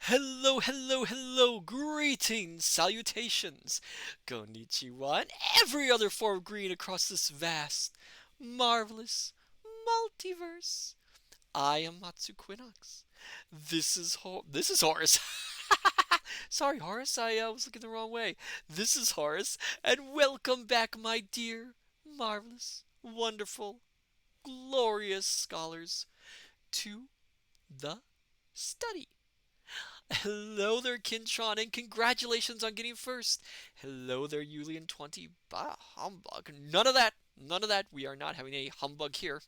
Hello, hello, hello, greetings, salutations, konnichiwa, and every other form of green across this vast, marvelous multiverse. I am Matsu Quinox. This is Horace. Sorry, Horace, I was looking the wrong way. This is Horace, and welcome back, my dear, marvelous, wonderful, glorious scholars, to the study. Hello there, Kintron, and congratulations on getting first. Hello there, Julian20. Bah, humbug. None of that. None of that. We are not having a humbug here.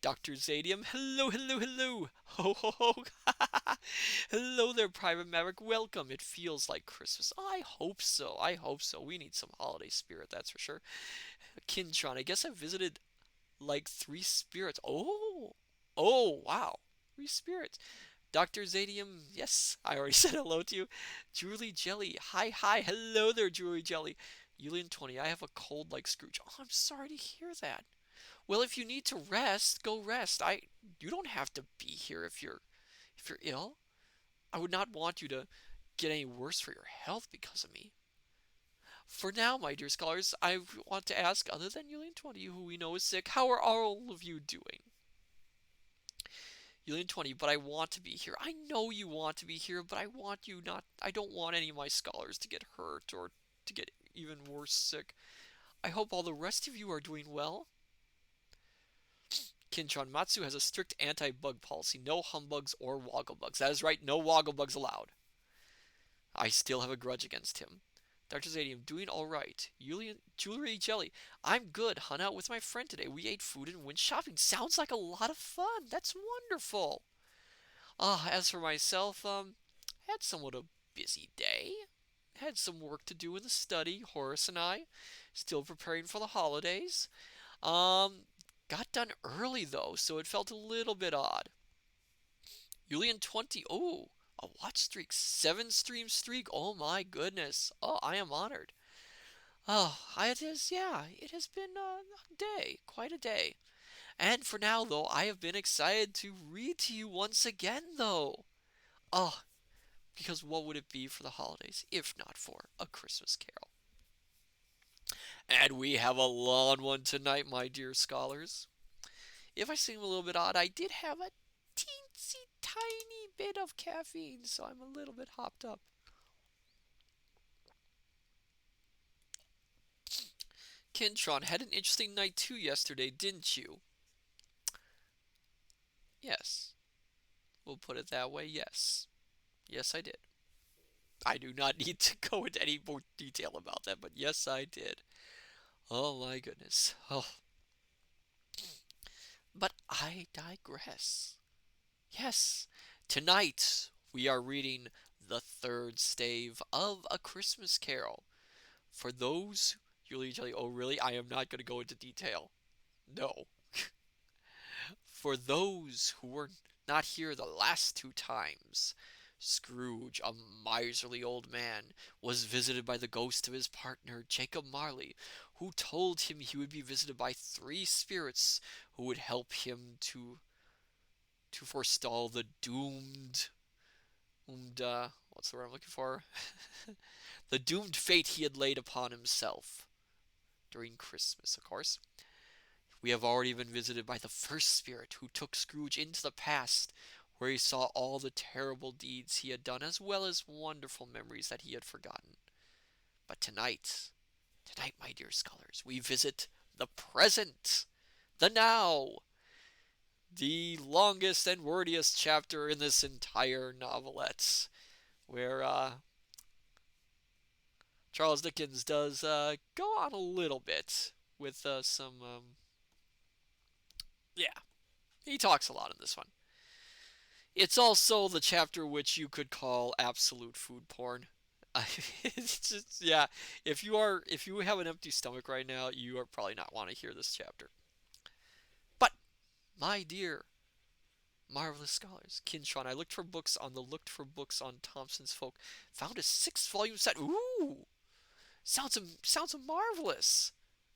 Dr. Zadium, hello, hello, hello. Ho, ho, ho. Hello there, Private Maverick. Welcome. It feels like Christmas. I hope so. I hope so. We need some holiday spirit, that's for sure. Kintron, I guess I visited like three spirits. Oh, wow. Three spirits. Dr. Zadium, yes, I already said hello to you. Julie Jelly, hi, hello there, Julie Jelly. Yulian20, I have a cold like Scrooge. Oh, I'm sorry to hear that. Well, if you need to rest, go rest. You don't have to be here if you're ill. I would not want you to get any worse for your health because of me. For now, my dear scholars, I want to ask, other than Yulian20, who we know is sick, how are all of you doing? Julian20, but I want to be here. I know you want to be here, but I want you not. I don't want any of my scholars to get hurt or to get even worse sick. I hope all the rest of you are doing well. Kinchon Matsu has a strict anti-bug policy. No humbugs or wogglebugs. That is right, no wogglebugs allowed. I still have a grudge against him. Dr. Zadium, doing all right. Julian, Jewelry Jelly, I'm good. Hung out with my friend today. We ate food and went shopping. Sounds like a lot of fun. That's wonderful. As for myself, had somewhat a busy day. Had some work to do in the study, Horace and I. Still preparing for the holidays. Um, got done early though, so it felt a little bit odd. Julian20, oh, a watch streak, 7 stream streak. Oh my goodness. Oh, I am honored. It is, yeah, it has been a day, quite a day. And for now, though, I have been excited to read to you once again, though. Oh, because what would it be for the holidays if not for A Christmas Carol? And we have a long one tonight, my dear scholars. If I seem a little bit odd, I did have a teensy tiny bit of caffeine, so I'm a little bit hopped up. Kintron had an interesting night too yesterday, didn't you? Yes. We'll put it that way, yes. Yes, I did. I do not need to go into any more detail about that, but yes, I did. Oh my goodness. Oh, but I digress. Yes, tonight we are reading the third stave of A Christmas Carol. For those, Julie Jelly, oh really? I am not going to go into detail. No. For those who were not here the last two times, Scrooge, a miserly old man, was visited by the ghost of his partner, Jacob Marley, who told him he would be visited by three spirits who would help him to forestall the what's the word I'm looking for? The doomed fate he had laid upon himself during Christmas, of course. We have already been visited by the first spirit who took Scrooge into the past, where he saw all the terrible deeds he had done, as well as wonderful memories that he had forgotten. But tonight, my dear scholars, we visit the present, the now, the longest and wordiest chapter in this entire novelette, where Charles Dickens does go on a little bit with yeah, he talks a lot in this one. It's also the chapter which you could call absolute food porn. It's just, yeah. If you have an empty stomach right now, you are probably not want to hear this chapter. But my dear marvelous scholars, Kinshon, I looked for books on Thompson's Folk, found a 6 volume set. Ooh, sounds marvelous.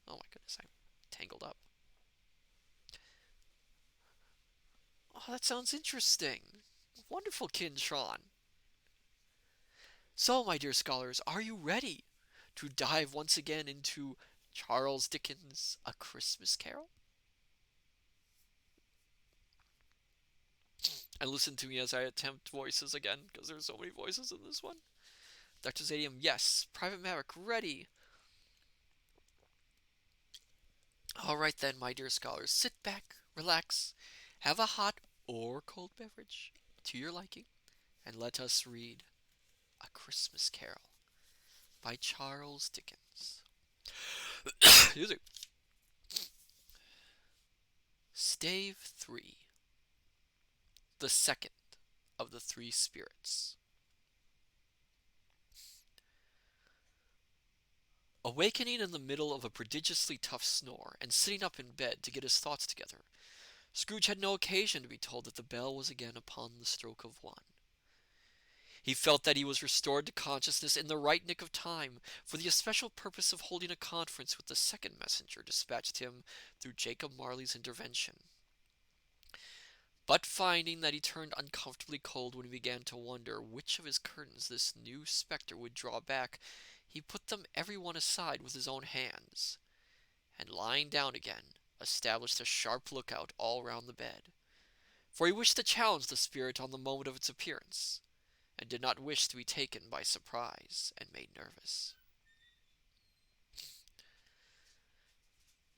Oh my goodness, I'm tangled up. Oh, that sounds interesting. Wonderful, Kinshon. So, my dear scholars, are you ready to dive once again into Charles Dickens' A Christmas Carol? And listen to me as I attempt voices again, because there's so many voices in this one. Dr. Zadium, yes. Private Maverick, ready. All right then, my dear scholars, sit back, relax, have a hot or cold beverage to your liking, and let us read A Christmas Carol by Charles Dickens. Excuse me. Stave 3, the second of the three spirits. Awakening in the middle of a prodigiously tough snore, and sitting up in bed to get his thoughts together, Scrooge had no occasion to be told that the bell was again upon the stroke of 1. He felt that he was restored to consciousness in the right nick of time, for the especial purpose of holding a conference with the second messenger dispatched him through Jacob Marley's intervention. But finding that he turned uncomfortably cold when he began to wonder which of his curtains this new spectre would draw back, he put them every one aside with his own hands, and lying down again, established a sharp lookout all round the bed, for he wished to challenge the spirit on the moment of its appearance, and did not wish to be taken by surprise and made nervous.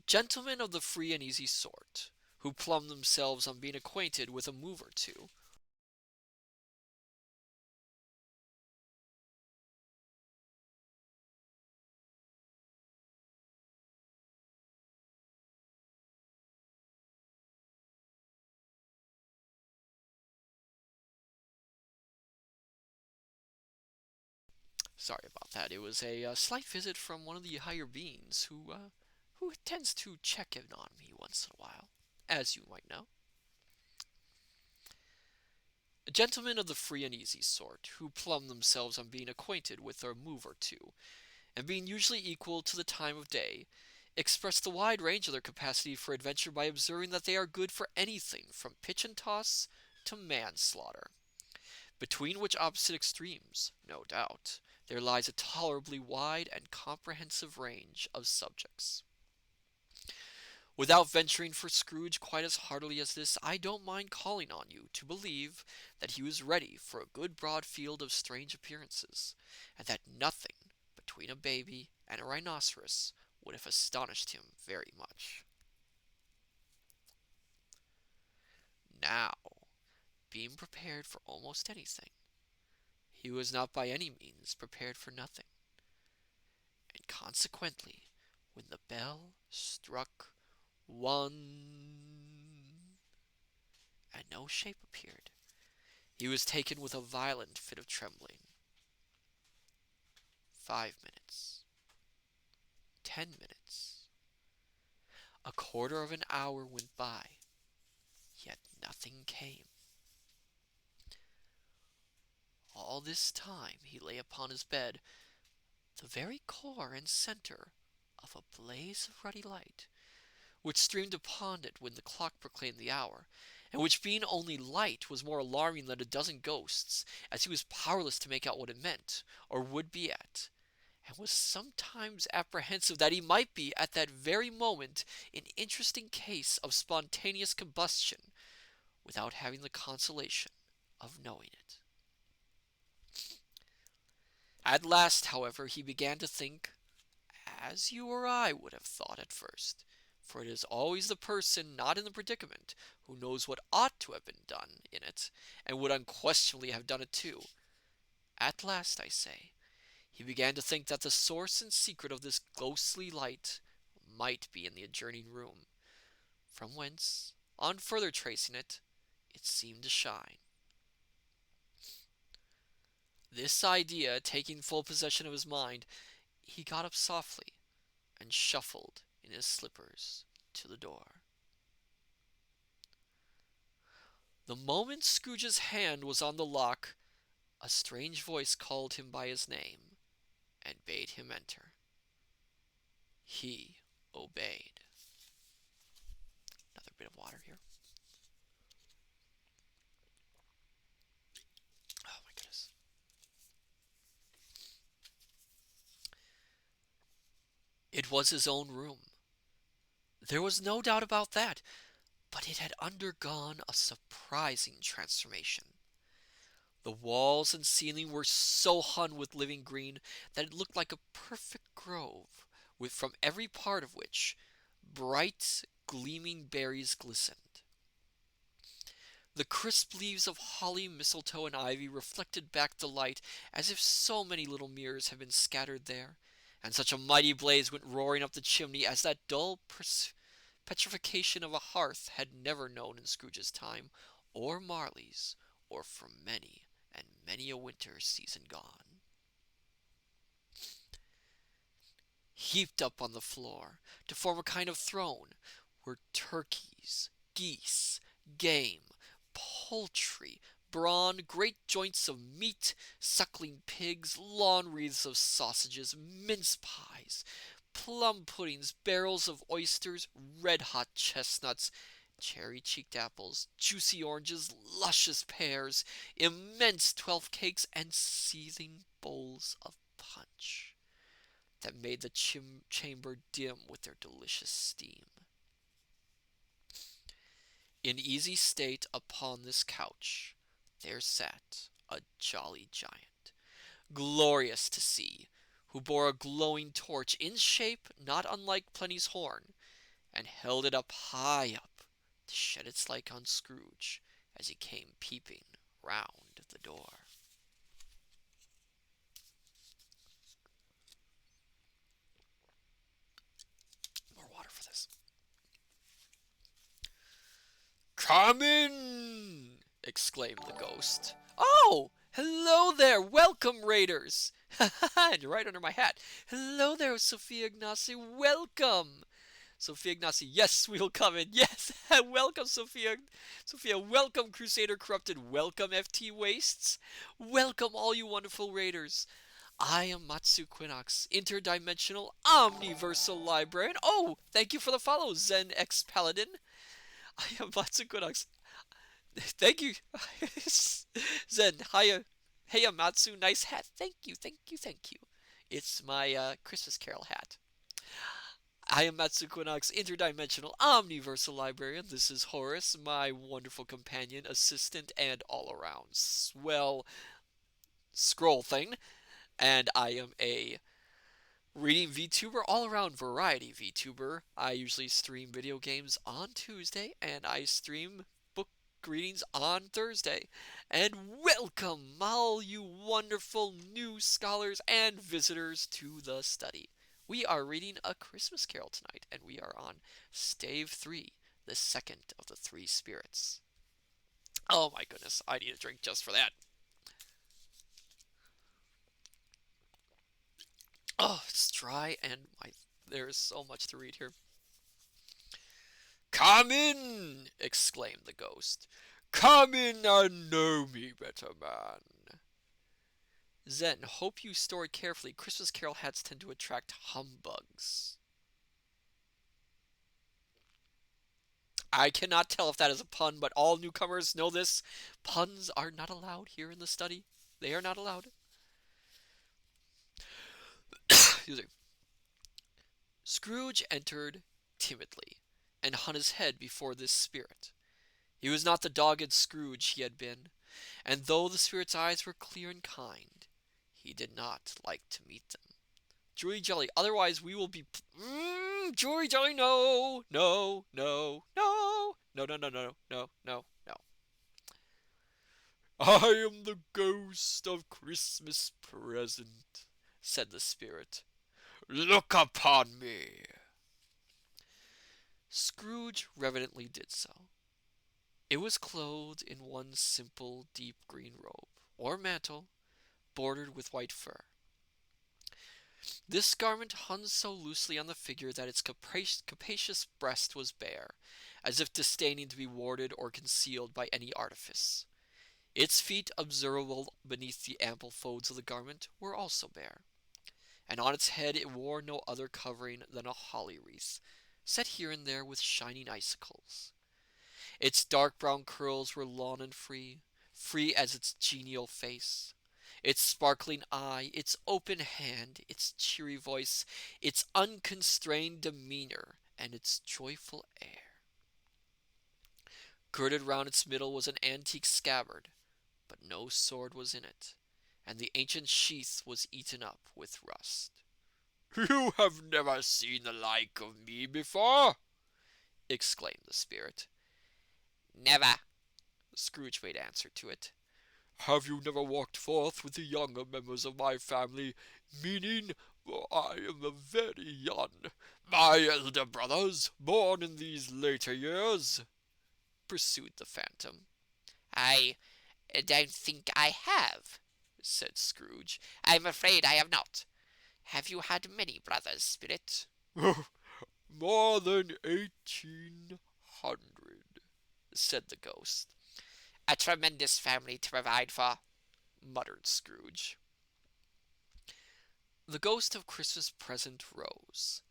Gentlemen of the free and easy sort, who plumb themselves on being acquainted with a move or two, sorry about that. It was a slight visit from one of the higher beings who tends to check in on me once in a while, as you might know. Gentlemen of the free and easy sort, who plumb themselves on being acquainted with a move or two, and being usually equal to the time of day, express the wide range of their capacity for adventure by observing that they are good for anything from pitch and toss to manslaughter, between which opposite extremes, no doubt, there lies a tolerably wide and comprehensive range of subjects. Without venturing for Scrooge quite as heartily as this, I don't mind calling on you to believe that he was ready for a good broad field of strange appearances, and that nothing between a baby and a rhinoceros would have astonished him very much. Now, being prepared for almost anything, he was not by any means prepared for nothing, and consequently, when the bell struck 1 and no shape appeared, he was taken with a violent fit of trembling. 5 minutes, 10 minutes, a quarter of an hour went by, yet nothing came. All this time he lay upon his bed, the very core and center of a blaze of ruddy light, which streamed upon it when the clock proclaimed the hour, and which being only light was more alarming than a dozen ghosts, as he was powerless to make out what it meant, or would be at, and was sometimes apprehensive that he might be at that very moment an interesting case of spontaneous combustion, without having the consolation of knowing it. At last, however, he began to think as you or I would have thought at first, for it is always the person not in the predicament who knows what ought to have been done in it, and would unquestionably have done it too. At last, I say, he began to think that the source and secret of this ghostly light might be in the adjoining room, from whence, on further tracing it, it seemed to shine. This idea taking full possession of his mind, he got up softly and shuffled in his slippers to the door. The moment Scrooge's hand was on the lock, a strange voice called him by his name and bade him enter. He obeyed. Another bit of water here. Oh my goodness. It was his own room. There was no doubt about that, but it had undergone a surprising transformation. The walls and ceiling were so hung with living green that it looked like a perfect grove, with from every part of which bright, gleaming berries glistened. The crisp leaves of holly, mistletoe, and ivy reflected back the light as if so many little mirrors had been scattered there, and such a mighty blaze went roaring up the chimney as that dull petrification of a hearth had never known in Scrooge's time, or Marley's, or for many and many a winter season gone. Heaped up on the floor, to form a kind of throne, were turkeys, geese, game, poultry, brawn, great joints of meat, suckling pigs, lawn wreaths of sausages, mince pies, plum puddings, barrels of oysters, red-hot chestnuts, cherry-cheeked apples, juicy oranges, luscious pears, immense 12 cakes, and seething bowls of punch that made the chamber dim with their delicious steam. In easy state upon this couch there sat a jolly giant, glorious to see, who bore a glowing torch in shape not unlike Plenty's horn, and held it high up to shed its light on Scrooge as he came peeping round the door. More water for this. "Come in!" exclaimed the ghost. "Oh, hello there! Welcome, raiders!" And right under my hat. "Hello there, Sophia Ignacy. Welcome!" Sophia Ignacy, "Yes, we will come in. Yes, welcome, Sophia. Sophia, welcome, Crusader Corrupted. Welcome, FT Wastes. Welcome, all you wonderful raiders. I am Matsu Quinox, interdimensional omniversal librarian. Oh, thank you for the follow, Zen X Paladin. I am Matsu Quinox. Thank you, Zen. Hiya, hey, Matsu. Nice hat. Thank you, thank you, thank you. It's my Christmas Carol hat. I am Matsu Quinox, interdimensional omniversal librarian. This is Horace, my wonderful companion, assistant, and all-around swell scroll thing. And I am a reading VTuber, all-around variety VTuber. I usually stream video games on Tuesday, and I stream book readings on Thursday. And welcome, all you wonderful new scholars and visitors to the study. We are reading A Christmas Carol tonight, and we are on Stave 3, the second of the three spirits. Oh my goodness, I need a drink just for that. Oh, it's dry, and there's so much to read here. "Come in!" exclaimed the ghost. "Come in and know me better, man." Zen, hope you store it carefully. Christmas Carol hats tend to attract humbugs. I cannot tell if that is a pun, but all newcomers know this. Puns are not allowed here in the study. They are not allowed. Excuse me. Scrooge entered timidly, and hung his head before this spirit. He was not the dogged Scrooge he had been, and though the spirit's eyes were clear and kind, he did not like to meet them. Jolly Jelly, otherwise we will be... Jolly Jelly, no! No, no, no! No, no, no, no, no, no, no. "I am the ghost of Christmas present," said the spirit. "Look upon me." Scrooge reverently did so. It was clothed in one simple deep green robe, or mantle, bordered with white fur. This garment hung so loosely on the figure that its capacious breast was bare, as if disdaining to be warded or concealed by any artifice. Its feet, observable beneath the ample folds of the garment, were also bare, and on its head it wore no other covering than a holly wreath, set here and there with shining icicles. Its dark brown curls were long and free, free as its genial face. Its sparkling eye, its open hand, its cheery voice, its unconstrained demeanor, and its joyful air. Girded round its middle was an antique scabbard, but no sword was in it, and the ancient sheath was eaten up with rust. "You have never seen the like of me before!" exclaimed the spirit. "Never," Scrooge made answer to it. "Have you never walked forth with the younger members of my family, meaning, I am very young, my elder brothers, born in these later years?" pursued the phantom. "I don't think I have," said Scrooge. "I'm afraid I have not. Have you had many brothers, Spirit?" "More than 1800," said the ghost. "A tremendous family to provide for," muttered Scrooge. The ghost of Christmas present rose.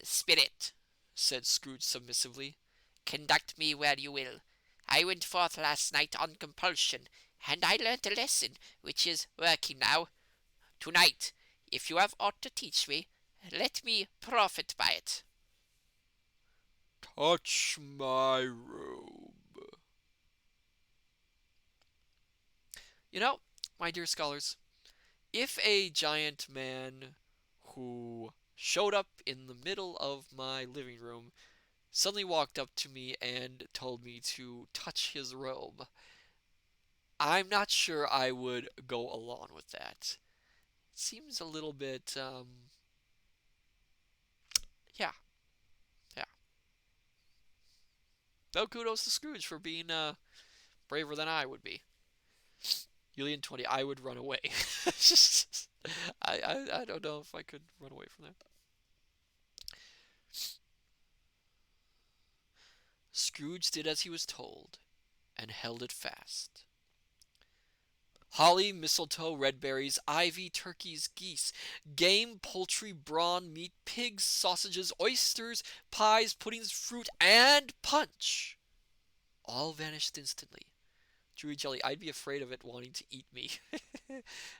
"Spirit," said Scrooge submissively, "conduct me where you will. I went forth last night on compulsion, and I learnt a lesson which is working now. Tonight, if you have aught to teach me, let me profit by it." "Touch my robe." You know, my dear scholars, if a giant man who showed up in the middle of my living room suddenly walked up to me and told me to touch his robe, I'm not sure I would go along with that. It seems a little bit, yeah, yeah. Though kudos to Scrooge for being braver than I would be. Julian 20, I would run away. I don't know if I could run away from that. Scrooge did as he was told, and held it fast. Holly, mistletoe, red berries, ivy, turkeys, geese, game, poultry, brawn, meat, pigs, sausages, oysters, pies, puddings, fruit, and punch all vanished instantly. Chewy jelly, I'd be afraid of it wanting to eat me.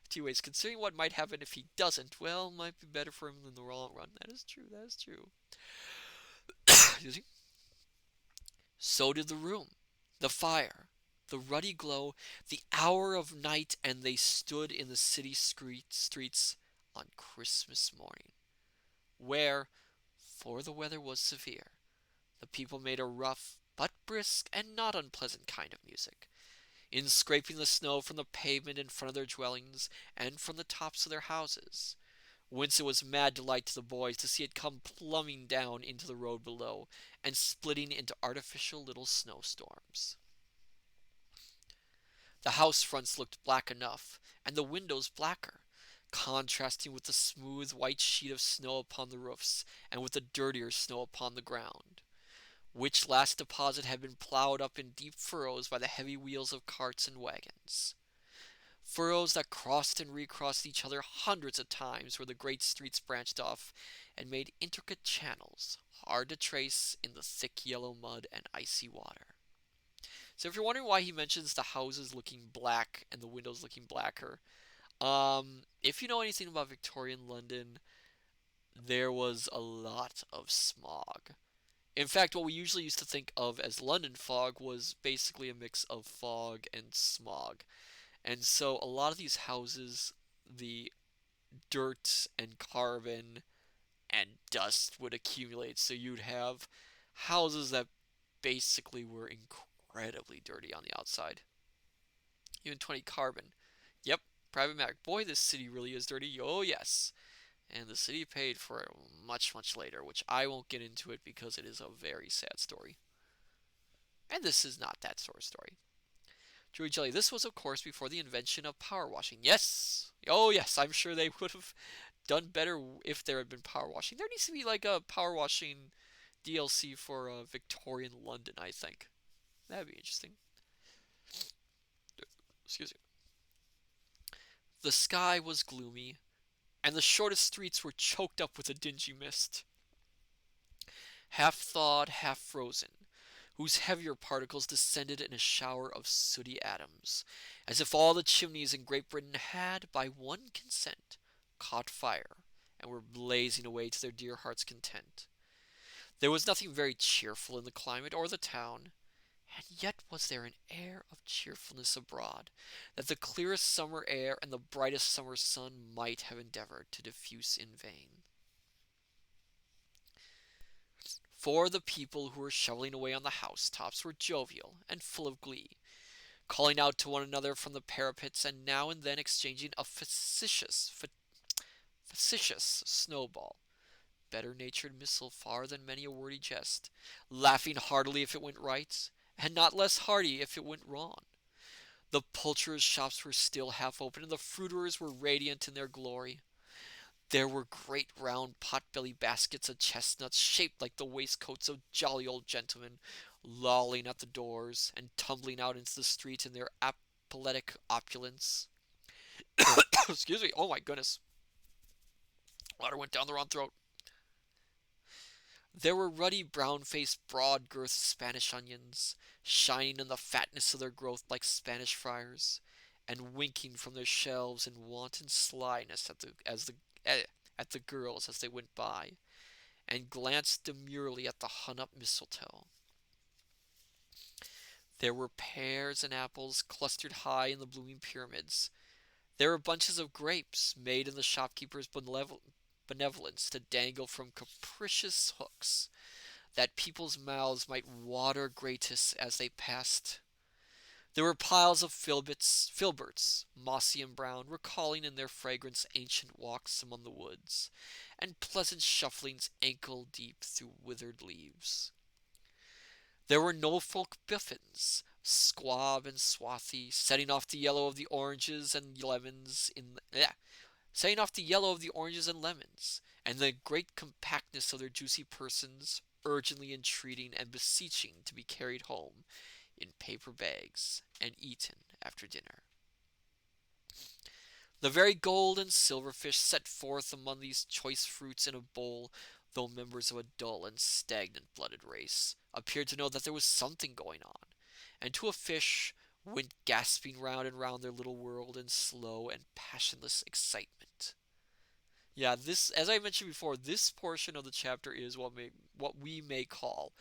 Two ways, considering what might happen if he doesn't, well, might be better for him in the long run. That is true, that is true. So did the room, the fire, the ruddy glow, the hour of night, and they stood in the city streets on Christmas morning, where, for the weather was severe, the people made a rough, but brisk and not unpleasant kind of music, in scraping the snow from the pavement in front of their dwellings and from the tops of their houses, whence it was mad delight to the boys to see it come plumbing down into the road below, and splitting into artificial little snowstorms. The house fronts looked black enough, and the windows blacker, contrasting with the smooth white sheet of snow upon the roofs, and with the dirtier snow upon the ground, which last deposit had been ploughed up in deep furrows by the heavy wheels of carts and wagons. Furrows that crossed and recrossed each other hundreds of times where the great streets branched off and made intricate channels, hard to trace in the thick yellow mud and icy water. So if you're wondering why he mentions the houses looking black and the windows looking blacker, if you know anything about Victorian London, there was a lot of smog. In fact, what we usually used to think of as London fog was basically a mix of fog and smog. And so a lot of these houses, the dirt and carbon and dust would accumulate. So you'd have houses that basically were incredibly dirty on the outside. Even 20 carbon. Yep, private matter. Boy, this city really is dirty. Oh, yes. And the city paid for it much, much later, which I won't get into it because it is a very sad story. And this is not that sort of story. Joey Jelly, this was, of course, before the invention of power washing. Yes! Oh, yes, I'm sure they would have done better if there had been power washing. There needs to be like a power washing DLC for Victorian London, I think. That'd be interesting. Excuse me. The sky was gloomy, and the shortest streets were choked up with a dingy mist. Half thawed, half frozen, whose heavier particles descended in a shower of sooty atoms, as if all the chimneys in Great Britain had, by one consent, caught fire, and were blazing away to their dear hearts' content. There was nothing very cheerful in the climate or the town, and yet was there an air of cheerfulness abroad, that the clearest summer air and the brightest summer sun might have endeavored to diffuse in vain. For the people who were shoveling away on the housetops were jovial and full of glee, calling out to one another from the parapets, and now and then exchanging a facetious snowball, better-natured missile far than many a wordy jest, laughing heartily if it went right, and not less hearty if it went wrong. The poulterers' shops were still half open, and the fruiterers were radiant in their glory. There were great round pot-belly baskets of chestnuts, shaped like the waistcoats of jolly old gentlemen, lolling at the doors, and tumbling out into the street in their apoplectic opulence. Excuse me, oh my goodness. Water went down the wrong throat. There were ruddy, brown-faced, broad-girthed Spanish onions, shining in the fatness of their growth like Spanish friars, and winking from their shelves in wanton slyness at the girls as they went by, and glanced demurely at the hung-up mistletoe. There were pears and apples clustered high in the blooming pyramids. There were bunches of grapes made in the shopkeeper's benevolence to dangle from capricious hooks, that people's mouths might water gratis as they passed. There were piles of filberts, mossy and brown, recalling in their fragrance ancient walks among the woods, and pleasant shufflings ankle-deep through withered leaves. There were Norfolk biffins, squab and swarthy, setting off the yellow of the oranges and lemons setting off the yellow of the oranges and lemons, and the great compactness of their juicy persons, urgently entreating and beseeching to be carried home in paper bags and eaten after dinner. The very gold and silver fish set forth among these choice fruits in a bowl, though members of a dull and stagnant-blooded race, appeared to know that there was something going on, and to a fish went gasping round and round their little world in slow and passionless excitement. Yeah, this, as I mentioned before, this portion of the chapter is what we may call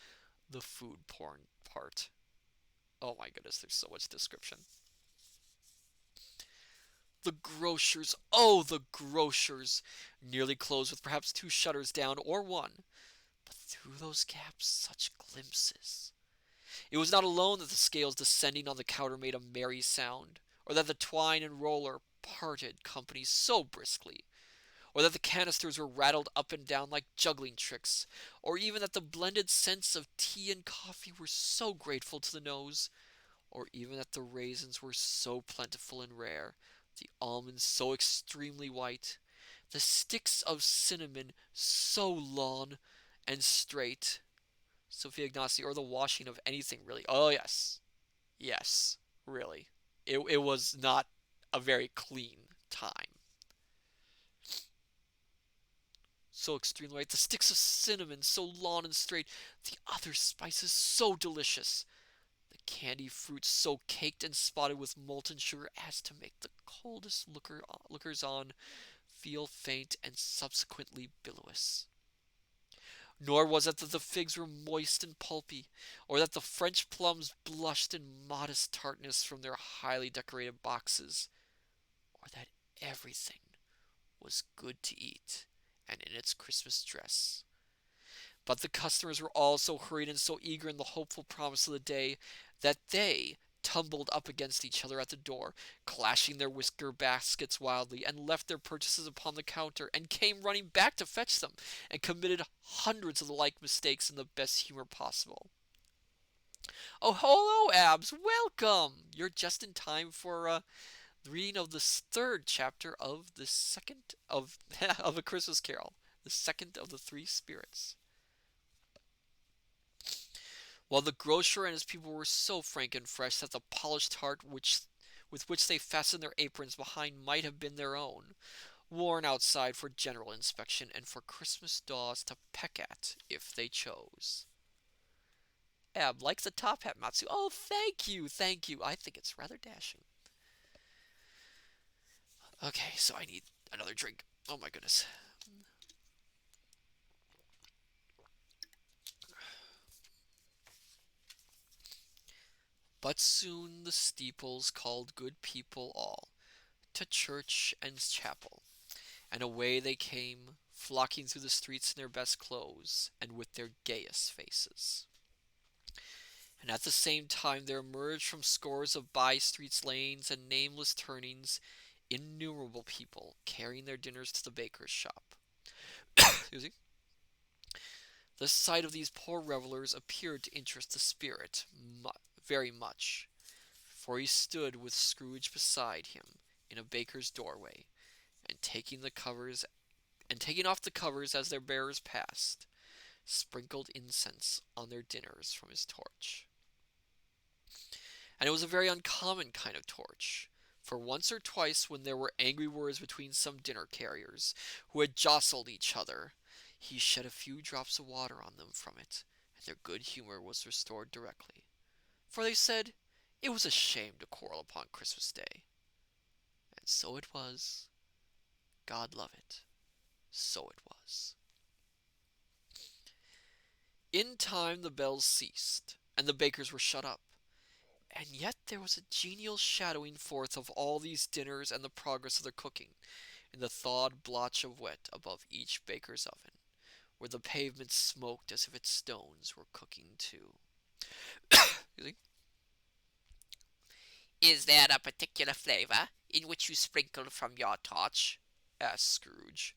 the food porn part. Oh my goodness, there's so much description. The grocers, oh, the grocers, nearly closed with perhaps two shutters down or one, but through those gaps such glimpses. It was not alone that the scales descending on the counter made a merry sound, or that the twine and roller parted company so briskly, or that the canisters were rattled up and down like juggling tricks, or even that the blended scents of tea and coffee were so grateful to the nose, or even that the raisins were so plentiful and rare, the almonds so extremely white, the sticks of cinnamon so long and straight, Sophia Ignacy, or the washing of anything, really. Oh, yes. Yes, really. It was not a very clean time. So extremely white. The sticks of cinnamon so long and straight. The other spices so delicious. The candy fruits so caked and spotted with molten sugar as to make the coldest lookers on feel faint and subsequently bilious. Nor was it that the figs were moist and pulpy, or that the French plums blushed in modest tartness from their highly decorated boxes, or that everything was good to eat and in its Christmas dress. But the customers were all so hurried and so eager in the hopeful promise of the day that they tumbled up against each other at the door, clashing their whisker baskets wildly, and left their purchases upon the counter, and came running back to fetch them, and committed hundreds of the like mistakes in the best humor possible. Oh, hello, Abs! Welcome! You're just in time for the reading of the third chapter of the second of of A Christmas Carol, the second of the three spirits. While the grocer and his people were so frank and fresh that the polished heart with which they fastened their aprons behind might have been their own, worn outside for general inspection and for Christmas daws to peck at if they chose. Like the top hat, Matsu. Oh, thank you, thank you. I think it's rather dashing. Okay, so I need another drink. Oh my goodness. But soon the steeples called good people all to church and chapel, and away they came, flocking through the streets in their best clothes and with their gayest faces. And at the same time there emerged from scores of by streets, lanes, and nameless turnings innumerable people carrying their dinners to the baker's shop. Excuse me. The sight of these poor revelers appeared to interest the spirit very much, for he stood with Scrooge beside him in a baker's doorway, and taking off the covers as their bearers passed, sprinkled incense on their dinners from his torch. And it was a very uncommon kind of torch, for once or twice when there were angry words between some dinner carriers, who had jostled each other, he shed a few drops of water on them from it, and their good humor was restored directly. For they said it was a shame to quarrel upon Christmas Day. And so it was. God love it. So it was. In time the bells ceased, and the bakers were shut up. And yet there was a genial shadowing forth of all these dinners and the progress of their cooking, in the thawed blotch of wet above each baker's oven, where the pavement smoked as if its stones were cooking too. Is there a particular flavour in which you sprinkle from your torch? Asked Scrooge.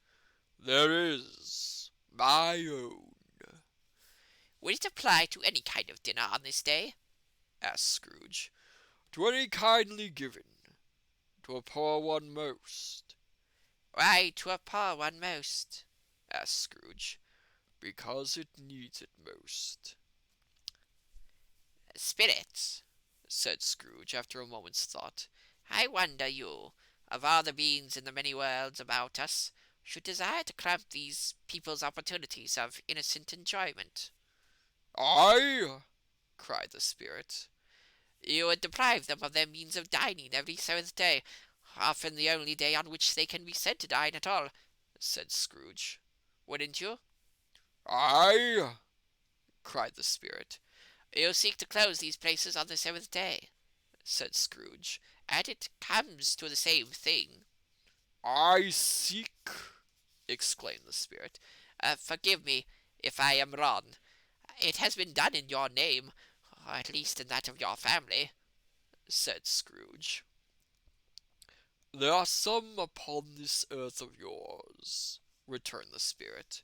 There is. My own. Will it apply to any kind of dinner on this day? Asked Scrooge. To any kindly given. To a poor one most. Why to a poor one most? Asked Scrooge. Because it needs it most. Spirits, said Scrooge after a moment's thought. I wonder you, of all the beings in the many worlds about us, should desire to cramp these people's opportunities of innocent enjoyment. I, cried the spirit. You would deprive them of their means of dining every seventh day, often the only day on which they can be said to dine at all, said Scrooge. Wouldn't you? I, cried the spirit. You seek to close these places on the seventh day, said Scrooge. And it comes to the same thing. I seek, exclaimed the spirit. Forgive me if I am wrong. It has been done in your name, or at least in that of your family, said Scrooge. There are some upon this earth of yours, returned the spirit,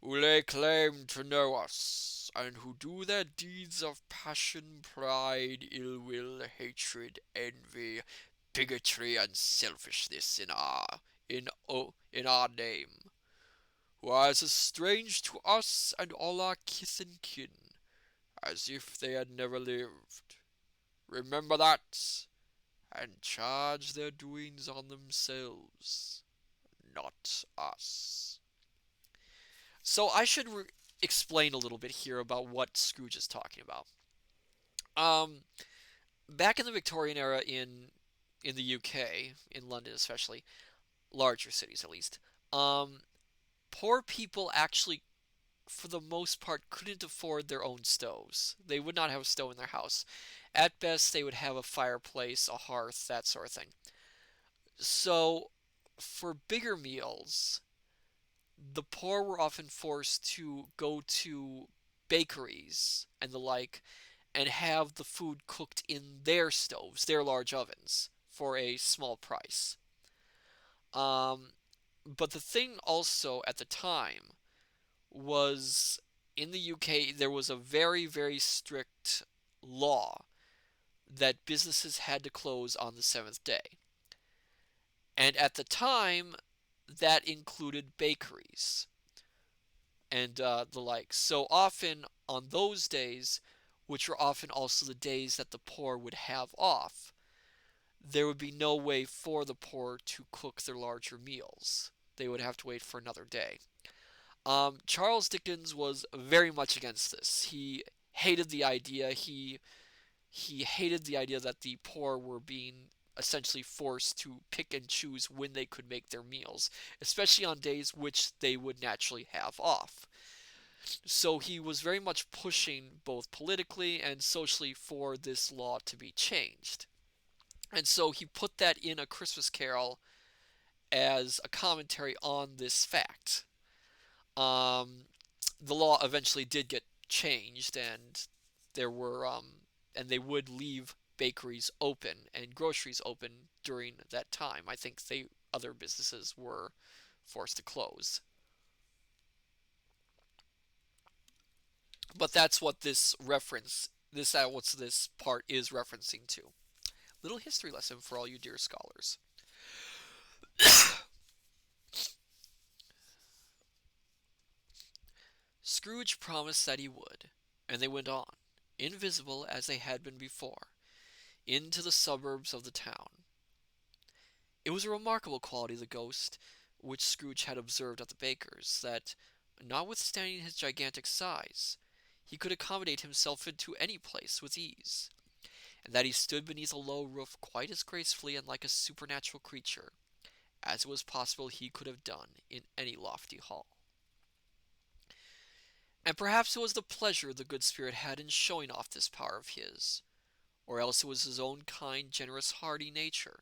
who lay claim to know us, and who do their deeds of passion, pride, ill will, hatred, envy, bigotry, and selfishness in our name, who are as strange to us and all our kith and kin as if they had never lived. Remember that, and charge their doings on themselves, not us. So I should explain a little bit here about what Scrooge is talking about. Back in the Victorian era in the UK, in London especially, larger cities at least, poor people actually, for the most part, couldn't afford their own stoves. They would not have a stove in their house. At best, they would have a fireplace, a hearth, that sort of thing. So, for bigger meals, the poor were often forced to go to bakeries and the like and have the food cooked in their stoves, their large ovens, for a small price. Um, but the thing also at the time was in the UK there was a very, very strict law that businesses had to close on the seventh day. And at the time, that included bakeries and the like. So often on those days, which were often also the days that the poor would have off, there would be no way for the poor to cook their larger meals. They would have to wait for another day. Charles Dickens was very much against this. He hated the idea. He hated the idea that the poor were being essentially forced to pick and choose when they could make their meals, especially on days which they would naturally have off. So he was very much pushing both politically and socially for this law to be changed. And so he put that in A Christmas Carol as a commentary on this fact. Um, the law eventually did get changed, and there were and they would leave bakeries open and groceries open during that time. I think they other businesses were forced to close. But that's what what this part is referencing to. Little history lesson for all you dear scholars. Scrooge promised that he would, and they went on, invisible as they had been before, into the suburbs of the town. It was a remarkable quality of the ghost, which Scrooge had observed at the baker's, that, notwithstanding his gigantic size, he could accommodate himself into any place with ease, and that he stood beneath a low roof quite as gracefully and like a supernatural creature as it was possible he could have done in any lofty hall. And perhaps it was the pleasure the good spirit had in showing off this power of his, or else it was his own kind, generous, hearty nature,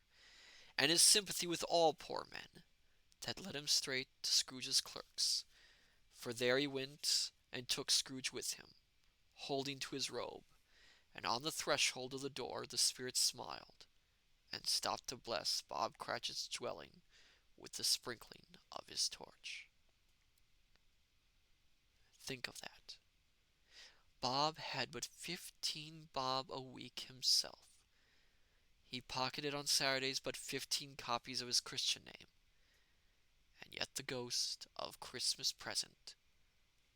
and his sympathy with all poor men, that led him straight to Scrooge's clerks, for there he went and took Scrooge with him, holding to his robe, and on the threshold of the door the spirit smiled, and stopped to bless Bob Cratchit's dwelling with the sprinkling of his torch. Think of that. Bob had but 15 bob a week himself. He pocketed on Saturdays but 15 copies of his Christian name, and yet the ghost of Christmas present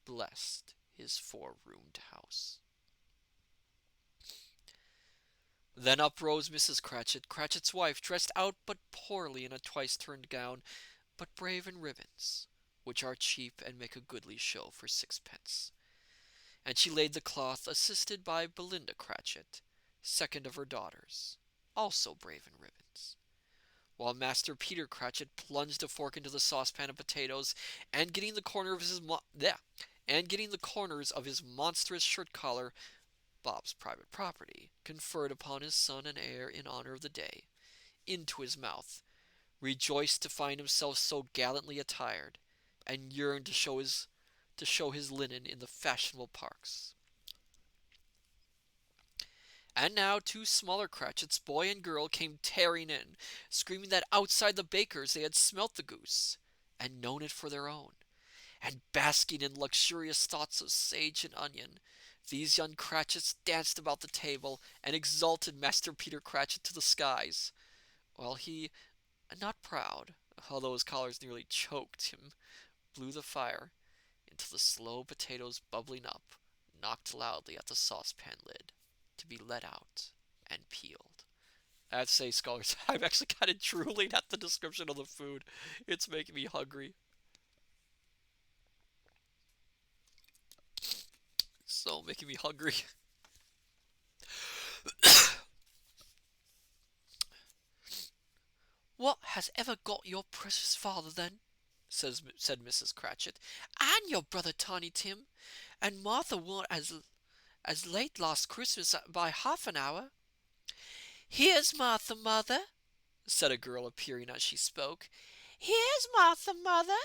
blessed his four-roomed house. Then up rose Mrs. Cratchit, Cratchit's wife, dressed out but poorly in a twice-turned gown, but brave in ribbons, which are cheap and make a goodly show for sixpence. And she laid the cloth, assisted by Belinda Cratchit, second of her daughters, also brave in ribbons, while Master Peter Cratchit plunged a fork into the saucepan of potatoes, and getting the corners of his monstrous shirt collar, Bob's private property, conferred upon his son and heir in honor of the day, into his mouth, rejoiced to find himself so gallantly attired, and yearned to show his linen in the fashionable parks. And now two smaller Cratchits, boy and girl, came tearing in, screaming that outside the baker's they had smelt the goose, and known it for their own, and basking in luxurious thoughts of sage and onion, these young Cratchits danced about the table, and exalted Master Peter Cratchit to the skies, while he, not proud, although his collars nearly choked him, blew the fire until the slow potatoes bubbling up knocked loudly at the saucepan lid to be let out and peeled. I have to say, scholars, I'm actually kind of drooling at the description of the food. It's making me hungry. So making me hungry. "What has ever got your precious father, then?" said Mrs. Cratchit, "and your brother Tiny Tim, and Martha weren't as late last Christmas by half an hour." "Here's Martha, mother," said a girl, appearing as she spoke. "Here's Martha, mother,"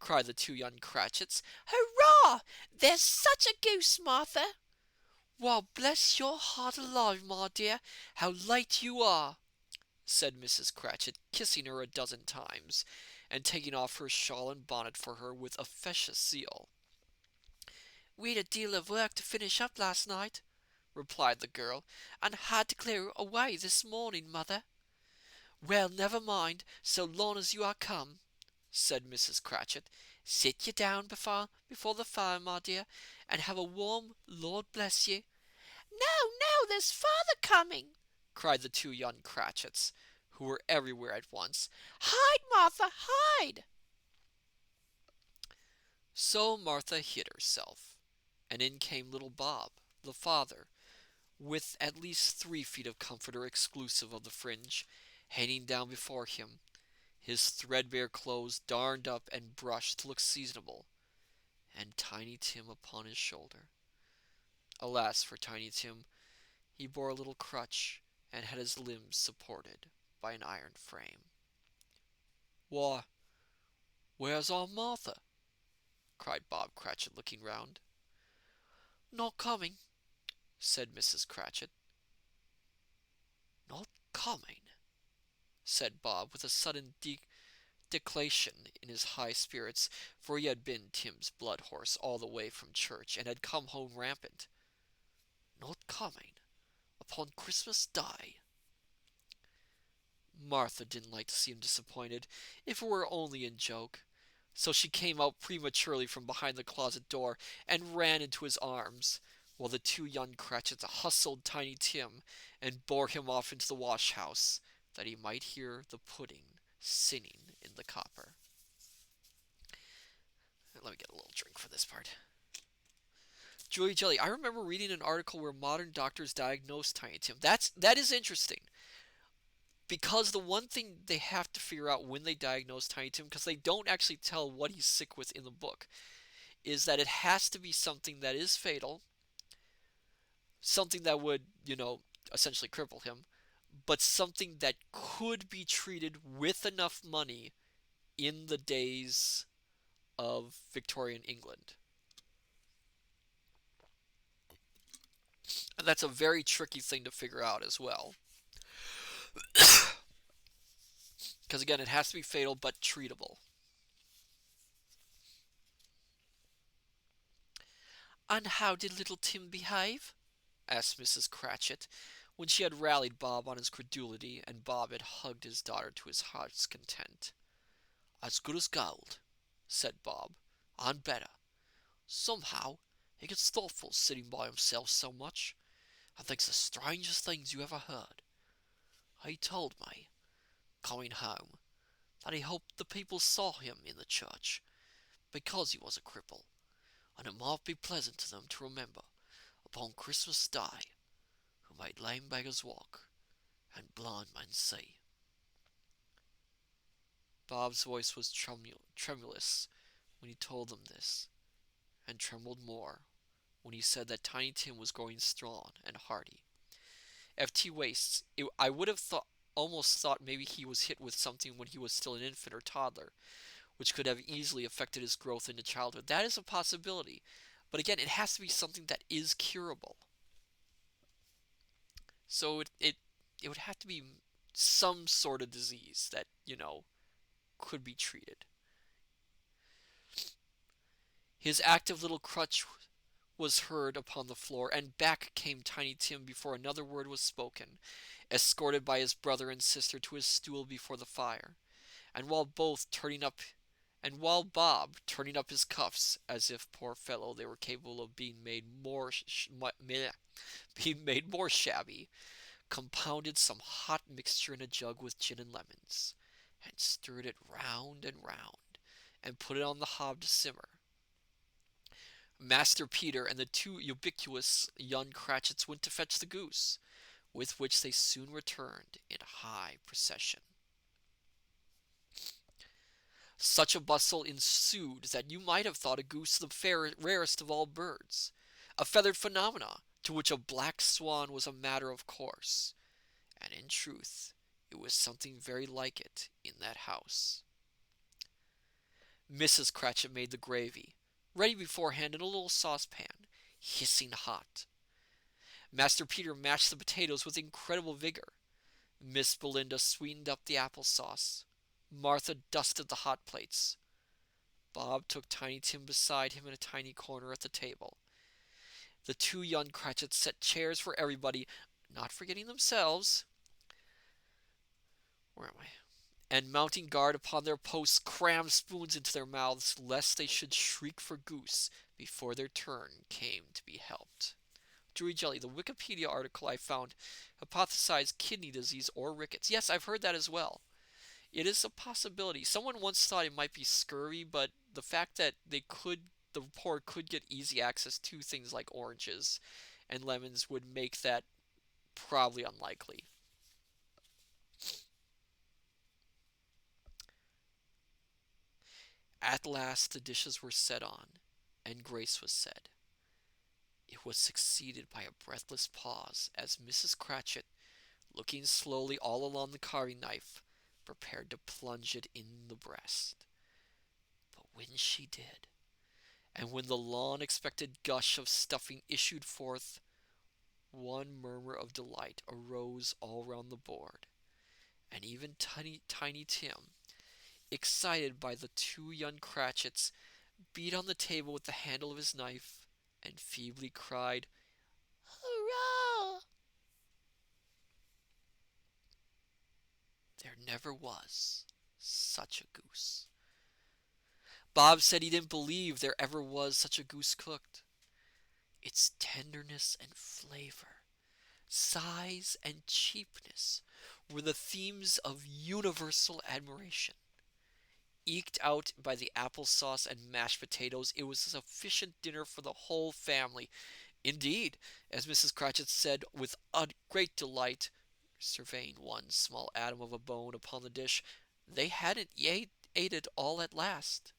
cried the two young Cratchits. "Hurrah! There's such a goose, Martha." "Well, bless your heart alive, my dear, how late you are," said Mrs. Cratchit, kissing her a dozen times, and taking off her shawl and bonnet for her with officious zeal. "We'd a deal of work to finish up last night," replied the girl, "and had to clear away this morning, mother." "Well, never mind, so long as you are come," said Mrs. Cratchit. "Sit ye down before the fire, my dear, and have a warm Lord bless you." "No, no, there's father coming," cried the two young Cratchits, who were everywhere at once. "Hide, Martha, hide!" So Martha hid herself, and in came little Bob, the father, with at least 3 feet of comforter exclusive of the fringe, hanging down before him, his threadbare clothes darned up and brushed to look seasonable, and Tiny Tim upon his shoulder. Alas for Tiny Tim, he bore a little crutch and had his limbs supported by an iron frame. "Why, where's Aunt Martha?" cried Bob Cratchit, looking round. "Not coming," said Mrs. Cratchit. "Not coming," said Bob, with a sudden declension in his high spirits, for he had been Tim's blood horse all the way from church, and had come home rampant. "Not coming upon Christmas Day." Martha didn't like to see him disappointed, if it were only in joke, so she came out prematurely from behind the closet door and ran into his arms, while the 2 young Cratchits hustled Tiny Tim and bore him off into the wash-house, that he might hear the pudding singing in the copper. Let me get a little drink for this part. Joey Jelly, I remember reading an article where modern doctors diagnosed Tiny Tim. That is interesting. Because the one thing they have to figure out when they diagnose Tiny Tim, because they don't actually tell what he's sick with in the book, is that it has to be something that is fatal, something that would, essentially cripple him, but something that could be treated with enough money in the days of Victorian England. And that's a very tricky thing to figure out as well. Because again, it has to be fatal but treatable. "And how did little Tim behave?" asked Mrs. Cratchit, when she had rallied Bob on his credulity, and Bob had hugged his daughter to his heart's content. "As good as gold," said Bob, "and better. Somehow he gets thoughtful sitting by himself so much, and thinks the strangest things you ever heard. He told me, coming home, that he hoped the people saw him in the church, because he was a cripple, and it might be pleasant to them to remember, upon Christmas Day, who made lame beggars walk, and blind men see." Bob's voice was tremulous when he told them this, and trembled more when he said that Tiny Tim was growing strong and hearty. F.T. Wastes, I would have almost thought maybe he was hit with something when he was still an infant or toddler, which could have easily affected his growth into childhood. That is a possibility. But again, it has to be something that is curable. So it would have to be some sort of disease that, could be treated. His active little crutch was heard upon the floor, and back came Tiny Tim before another word was spoken, escorted by his brother and sister to his stool before the fire, and while Bob turning up his cuffs, as if, poor fellow, they were capable of being made more shabby, compounded some hot mixture in a jug with gin and lemons, and stirred it round and round, and put it on the hob to simmer. Master Peter and the 2 ubiquitous young Cratchits went to fetch the goose, with which they soon returned in high procession. Such a bustle ensued that you might have thought a goose the rarest of all birds, a feathered phenomena to which a black swan was a matter of course, and in truth it was something very like it in that house. Mrs. Cratchit made the gravy, ready beforehand in a little saucepan, hissing hot. Master Peter mashed the potatoes with incredible vigor. Miss Belinda sweetened up the apple sauce. Martha dusted the hot plates. Bob took Tiny Tim beside him in a tiny corner at the table. The 2 young Cratchits set chairs for everybody, not forgetting themselves. Where am I? And mounting guard upon their posts, crammed spoons into their mouths, lest they should shriek for goose before their turn came to be helped. Joey Jelly, the Wikipedia article I found hypothesized kidney disease or rickets. Yes, I've heard that as well. It is a possibility. Someone once thought it might be scurvy, but the fact that the poor could get easy access to things like oranges and lemons would make that probably unlikely. At last the dishes were set on, and grace was said. It was succeeded by a breathless pause as Mrs. Cratchit, looking slowly all along the carving knife, prepared to plunge it in the breast. But when she did, and when the long expected gush of stuffing issued forth, one murmur of delight arose all round the board, and even Tiny Tim, excited by the two young Cratchits, beat on the table with the handle of his knife, and feebly cried, "Hurrah!" There never was such a goose. Bob said he didn't believe there ever was such a goose cooked. Its tenderness and flavor, size and cheapness were the themes of universal admiration. Eked out by the applesauce and mashed potatoes, it was a sufficient dinner for the whole family. Indeed, as Mrs. Cratchit said with great delight, surveying one small atom of a bone upon the dish, they hadn't yet ate it all at last.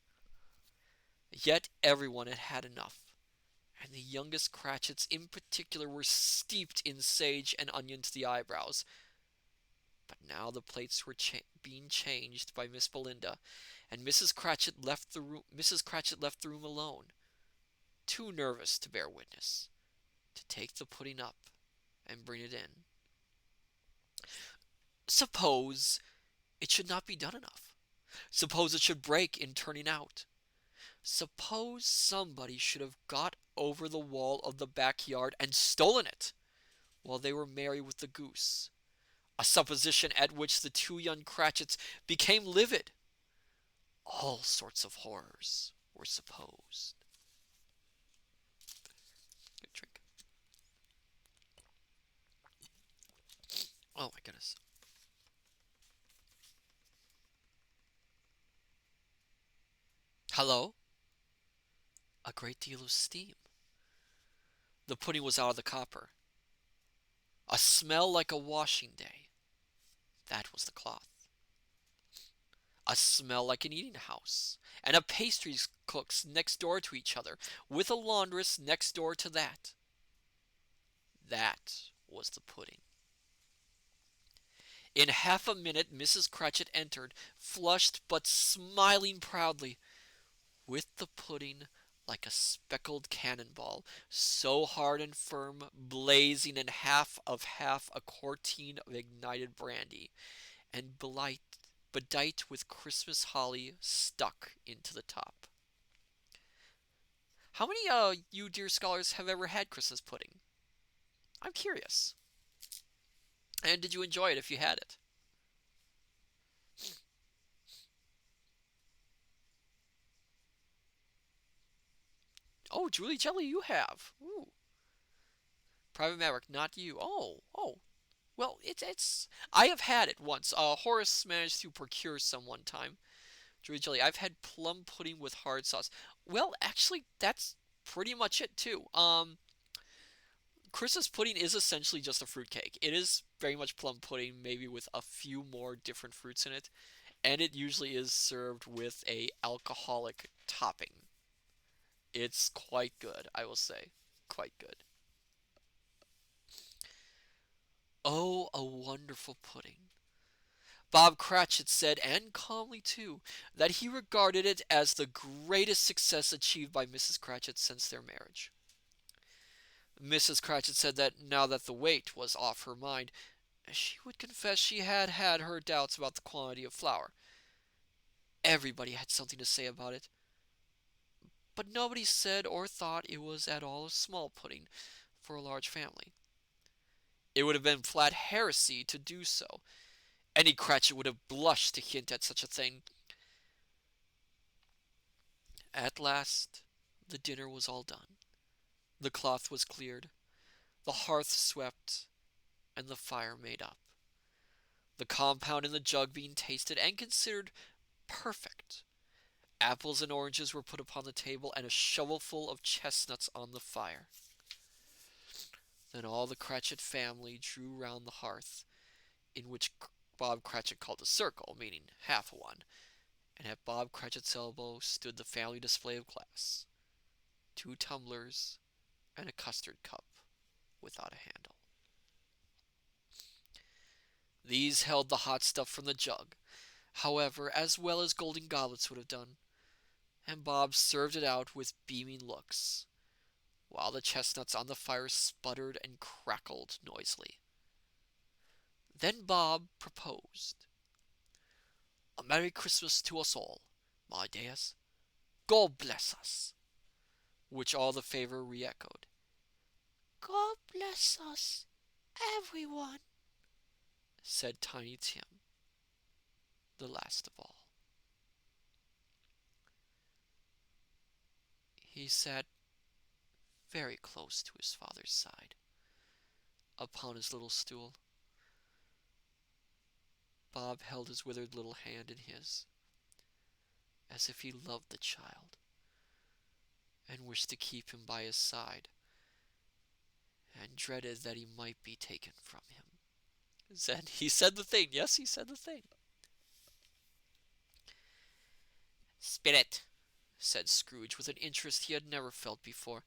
Yet everyone had had enough, and the youngest Cratchits in particular were steeped in sage and onion to the eyebrows. But now the plates were being changed by Miss Belinda, and Mrs. Cratchit left the room alone, too nervous to bear witness, to take the pudding up and bring it in. Suppose it should not be done enough. Suppose it should break in turning out. Suppose somebody should have got over the wall of the backyard and stolen it while they were merry with the goose, a supposition at which the two young Cratchits became livid. All sorts of horrors were supposed. Good drink. Oh my goodness. Hello? A great deal of steam. The pudding was out of the copper. A smell like a washing day. That was the cloth. A smell like an eating house, and a pastry cook's next door to each other, with a laundress next door to that. That was the pudding. In half a minute Mrs. Cratchit entered, flushed but smiling proudly, with the pudding like a speckled cannonball, so hard and firm, blazing in half a quartine of ignited brandy, and bedight with Christmas holly stuck into the top. How many you dear scholars have ever had Christmas pudding? I'm curious. And did you enjoy it if you had it? Oh, Julie Jelly, you have. Ooh. Private Maverick, not you. Oh. Well, it's. I have had it once. Horace managed to procure some one time. Julie Jelly, I've had plum pudding with hard sauce. Well, actually, that's pretty much it too. Christmas pudding is essentially just a fruitcake. It is very much plum pudding, maybe with a few more different fruits in it, and it usually is served with a alcoholic topping. It's quite good, I will say. Quite good. Oh, a wonderful pudding. Bob Cratchit said, and calmly too, that he regarded it as the greatest success achieved by Mrs. Cratchit since their marriage. Mrs. Cratchit said that now that the weight was off her mind, she would confess she had had her doubts about the quantity of flour. Everybody had something to say about it, but nobody said or thought it was at all a small pudding for a large family. It would have been flat heresy to do so. Any Cratchit would have blushed to hint at such a thing. At last, the dinner was all done. The cloth was cleared, the hearth swept, and the fire made up. The compound in the jug being tasted and considered perfect. Apples and oranges were put upon the table, and a shovelful of chestnuts on the fire. Then all the Cratchit family drew round the hearth, in which Bob Cratchit called a circle, meaning half a one, and at Bob Cratchit's elbow stood the family display of glass, 2 tumblers and a custard cup without a handle. These held the hot stuff from the jug, however, as well as golden goblets would have done, and Bob served it out with beaming looks, while the chestnuts on the fire sputtered and crackled noisily. Then Bob proposed, "A Merry Christmas to us all, my dears. God bless us," which all the favor re-echoed. God bless us, everyone, said Tiny Tim, the last of all. He sat very close to his father's side, upon his little stool. Bob held his withered little hand in his, as if he loved the child, and wished to keep him by his side, and dreaded that he might be taken from him. He said the thing. Yes, he said the thing. Spirit, said Scrooge with an interest he had never felt before.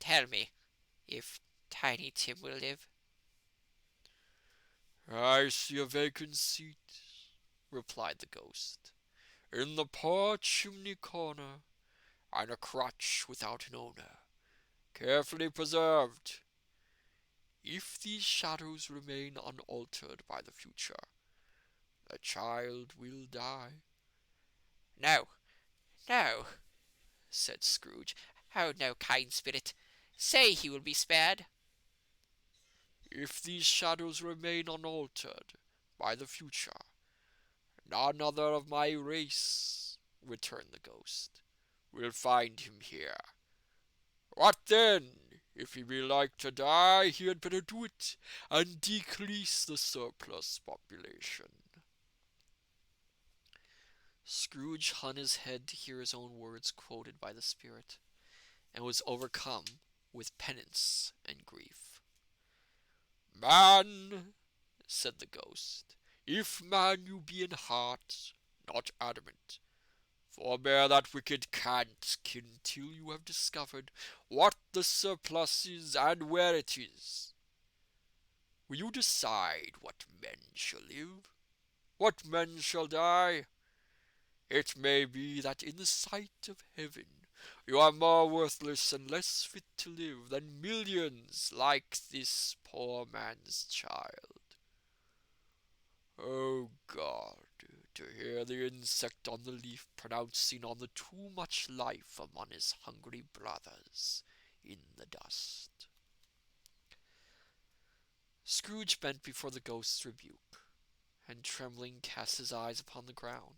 tell me if Tiny Tim will live. I see a vacant seat, replied the ghost, in the poor chimney corner, and a crutch without an owner, carefully preserved. If these shadows remain unaltered by the future, the child will die. No, no, said Scrooge. Oh, no, kind spirit. Say he will be spared. If these shadows remain unaltered by the future, none other of my race, returned the ghost, will find him here. What then? If he be like to die, he had better do it, and decrease the surplus population. Scrooge hung his head to hear his own words quoted by the spirit, and was overcome with penance and grief. Man, said the ghost, if man you be in heart, not adamant, forbear that wicked cant till you have discovered what the surplus is and where it is. Will you decide what men shall live, what men shall die? It may be that in the sight of heaven you are more worthless and less fit to live than millions like this poor man's child. Oh God, to hear the insect on the leaf pronouncing on the too much life among his hungry brothers in the dust. Scrooge bent before the ghost's rebuke, and trembling cast his eyes upon the ground.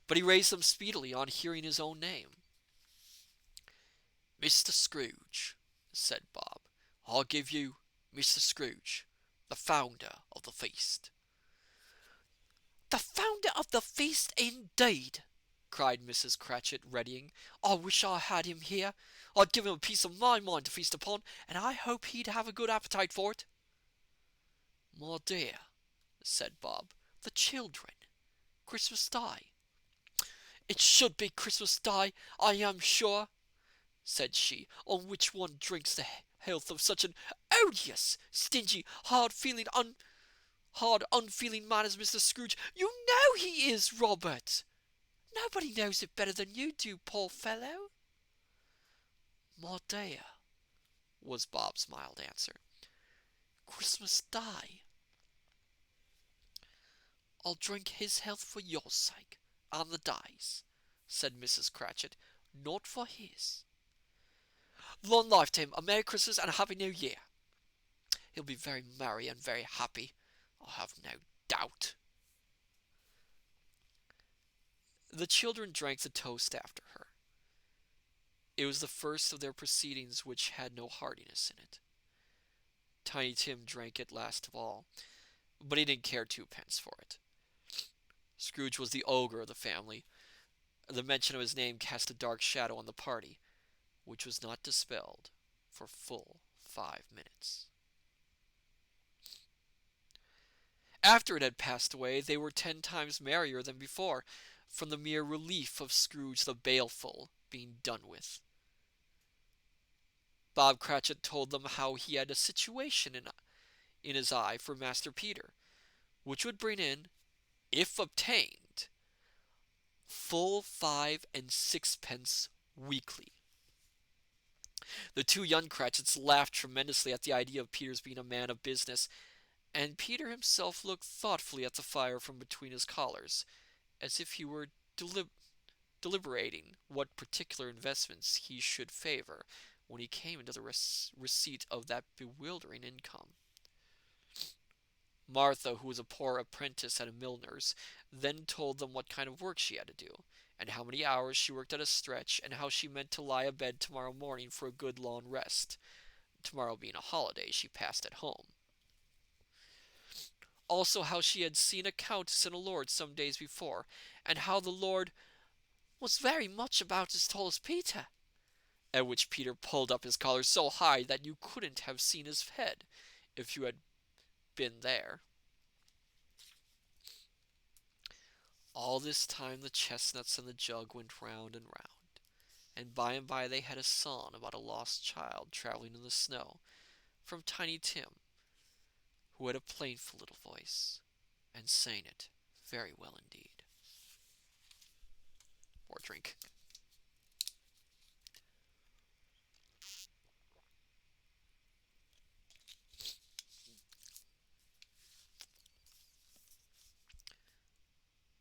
But he raised them speedily on hearing his own name. "Mr. Scrooge," said Bob, "I'll give you Mr. Scrooge, the founder of the feast." "The founder of the feast, indeed!" cried Mrs. Cratchit, readying. "I wish I had him here. I'd give him a piece of my mind to feast upon, and I hope he'd have a good appetite for it." "My dear," said Bob, "the children. Christmas Day." "It should be Christmas Day, I am sure," said she, "on which one drinks the health of such an odious, stingy, unfeeling man as Mr. Scrooge. You know he is, Robert. Nobody knows it better than you do, poor fellow." "My dear," was Bob's mild answer, "Christmas Day. I'll drink his health for your sake, and the day's," said Mrs. Cratchit, "not for his. Long life to him, a Merry Christmas and a Happy New Year. He'll be very merry and very happy, I have no doubt." The children drank the toast after her. It was the first of their proceedings which had no heartiness in it. Tiny Tim drank it last of all, but he didn't care twopence for it. Scrooge was the ogre of the family. The mention of his name cast a dark shadow on the party, which was not dispelled for full 5 minutes. After it had passed away, they were 10 times merrier than before, from the mere relief of Scrooge the baleful being done with. Bob Cratchit told them how he had a situation in his eye for Master Peter, which would bring in, if obtained, full 5 and 6 pence weekly. The two young Cratchits laughed tremendously at the idea of Peter's being a man of business, and Peter himself looked thoughtfully at the fire from between his collars, as if he were deliberating what particular investments he should favor when he came into the receipt of that bewildering income. Martha, who was a poor apprentice at a milliner's, then told them what kind of work she had to do, and how many hours she worked at a stretch, and how she meant to lie abed tomorrow morning for a good long rest. Tomorrow being a holiday, she passed at home. Also how she had seen a countess and a lord some days before, and how the lord was very much about as tall as Peter, at which Peter pulled up his collar so high that you couldn't have seen his head if you had been there. All this time the chestnuts and the jug went round and round, and by they had a song about a lost child traveling in the snow, from Tiny Tim, who had a plainful little voice, and sang it very well indeed. More drink.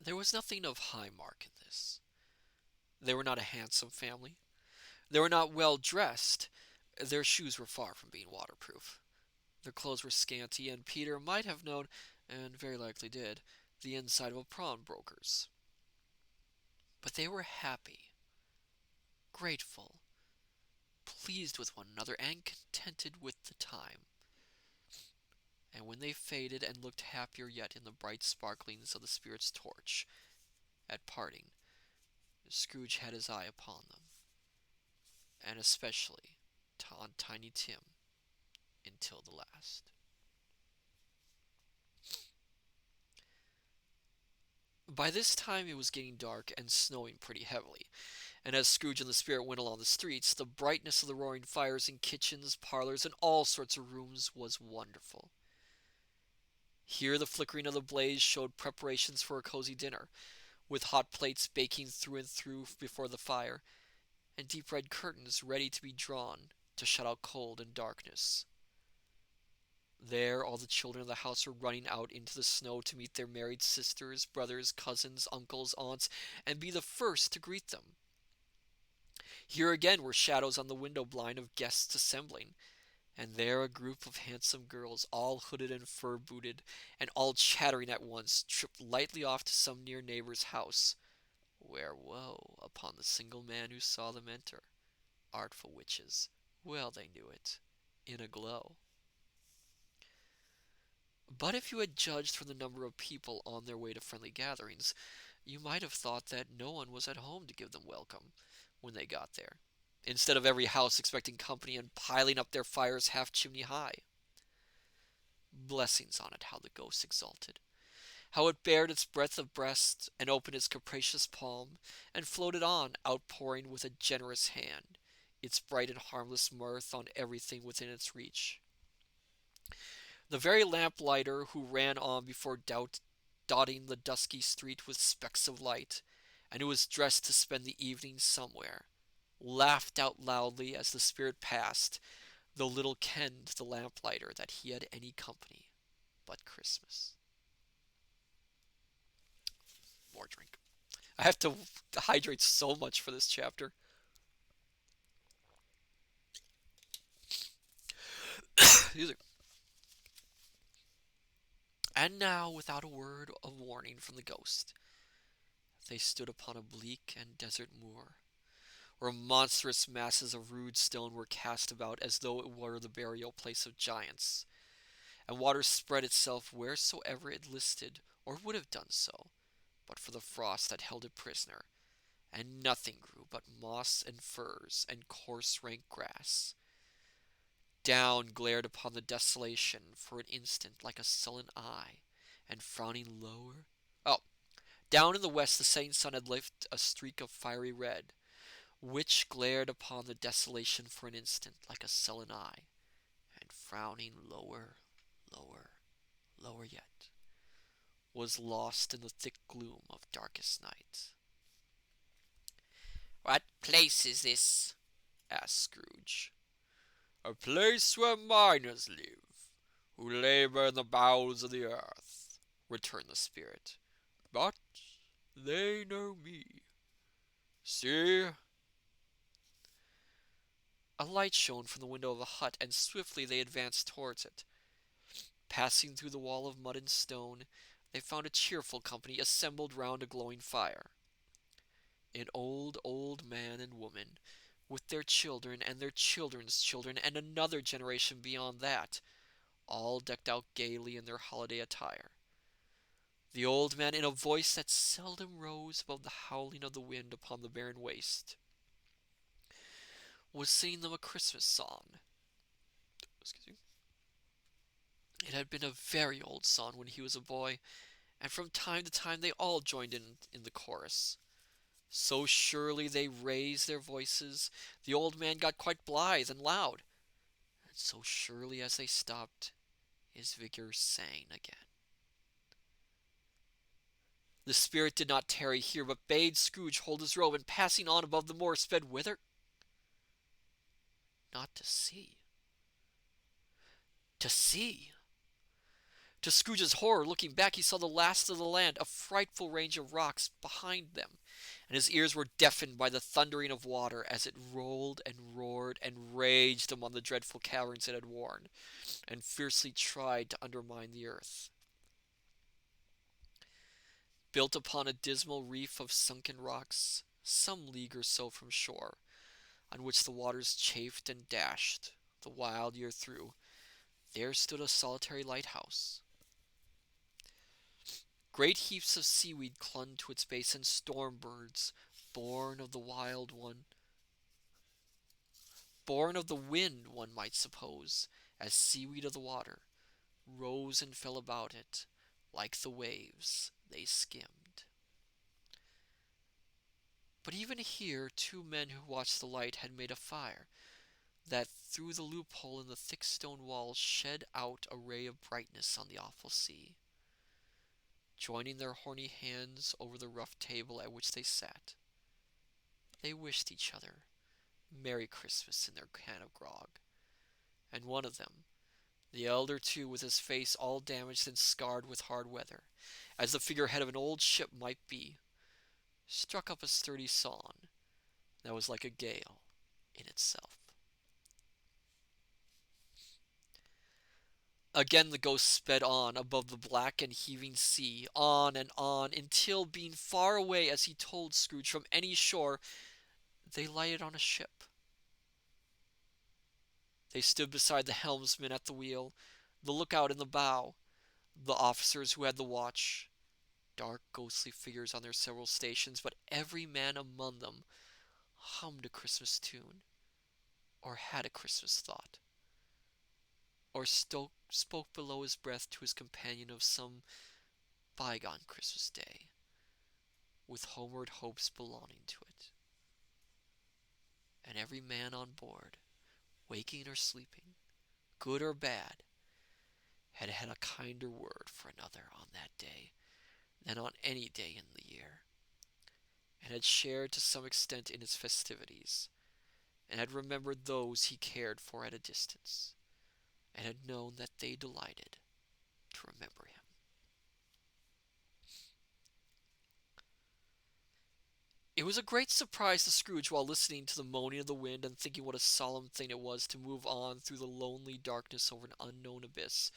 There was nothing of high mark in this. They were not a handsome family. They were not well dressed. Their shoes were far from being waterproof. Their clothes were scanty, and Peter might have known, and very likely did, the inside of a pawnbroker's. But they were happy, grateful, pleased with one another, and contented with the time. And when they faded and looked happier yet in the bright sparklings of the spirit's torch, at parting, Scrooge had his eye upon them, and especially on Tiny Tim, until the last. By this time it was getting dark and snowing pretty heavily, and as Scrooge and the Spirit went along the streets, the brightness of the roaring fires in kitchens, parlors, and all sorts of rooms was wonderful. Here the flickering of the blaze showed preparations for a cozy dinner, with hot plates baking through and through before the fire, and deep red curtains ready to be drawn to shut out cold and darkness. There all the children of the house were running out into the snow to meet their married sisters, brothers, cousins, uncles, aunts, and be the first to greet them. Here again were shadows on the window blind of guests assembling, and there a group of handsome girls, all hooded and fur-booted, and all chattering at once, tripped lightly off to some near neighbor's house, where woe upon the single man who saw them enter. Artful witches, well they knew it, in a glow. But if you had judged from the number of people on their way to friendly gatherings, you might have thought that no one was at home to give them welcome when they got there, instead of every house expecting company and piling up their fires half chimney high. Blessings on it, how the ghost exulted! How it bared its breadth of breast, and opened its capacious palm, and floated on, outpouring with a generous hand its bright and harmless mirth on everything within its reach. The very lamplighter who ran on before doubt, dotting the dusky street with specks of light, and who was dressed to spend the evening somewhere, laughed out loudly as the spirit passed, though little kenned the lamplighter that he had any company but Christmas. More drink. I have to hydrate so much for this chapter. Excuse me. And now, without a word of warning from the ghost, they stood upon a bleak and desert moor, where monstrous masses of rude stone were cast about as though it were the burial place of giants, and water spread itself wheresoever it listed, or would have done so, but for the frost that held it prisoner, and nothing grew but moss and furze and coarse rank grass. down glared upon the desolation for an instant like a sullen eye, and frowning lower. Oh, down in the west the setting sun had left a streak of fiery red, which glared upon the desolation for an instant like a sullen eye, and frowning lower, lower, lower yet, was lost in the thick gloom of darkest night. What place is this? Asked Scrooge. A place where miners live, who labor in the bowels of the earth, returned the spirit. but they know me. See, A light shone from the window of a hut, and swiftly they advanced towards it. Passing through the wall of mud and stone, they found a cheerful company assembled round a glowing fire. An old man and woman, with their children and their children's children, and another generation beyond that, all decked out gaily in their holiday attire. The old man, in a voice that seldom rose above the howling of the wind upon the barren waste, was singing them a Christmas song. Excuse me. It had been a very old song when he was a boy, and from time to time they all joined in the chorus. So surely they raised their voices, the old man got quite blithe and loud, and so surely as they stopped, his vigor sang again. The spirit did not tarry here, but bade Scrooge hold his robe, and passing on above the moor, sped whither? Not to sea. To sea! To Scrooge's horror, looking back, he saw the last of the land, a frightful range of rocks behind them, and his ears were deafened by the thundering of water as it rolled and roared and raged among the dreadful caverns it had worn, and fiercely tried to undermine the earth. Built upon a dismal reef of sunken rocks, some league or so from shore, on which the waters chafed and dashed the wild year through, there stood a solitary lighthouse. Great heaps of seaweed clung to its base, and storm birds, born of the wild one, born of the wind, one might suppose, as seaweed of the water, rose and fell about it, like the waves they skimmed. But even here 2 men who watched the light had made a fire, that through the loophole in the thick stone walls shed out a ray of brightness on the awful sea. Joining their horny hands over the rough table at which they sat, they wished each other Merry Christmas in their can of grog, and one of them, the elder too, with his face all damaged and scarred with hard weather, as the figurehead of an old ship might be, struck up a sturdy song that was like a gale in itself. Again the ghost sped on above the black and heaving sea, on, until, being far away, as he told Scrooge, from any shore, they lighted on a ship. They stood beside the helmsman at the wheel, the lookout in the bow, the officers who had the watch, dark ghostly figures on their several stations, but every man among them hummed a Christmas tune, or had a Christmas thought, or spoke below his breath to his companion of some bygone Christmas day, with homeward hopes belonging to it. And every man on board, waking or sleeping, good or bad, had had a kinder word for another on that day than on any day in the year, and had shared to some extent in its festivities, and had remembered those he cared for at a distance, and had known that they delighted to remember him. It was a great surprise to Scrooge, while listening to the moaning of the wind and thinking what a solemn thing it was to move on through the lonely darkness over an unknown abyss,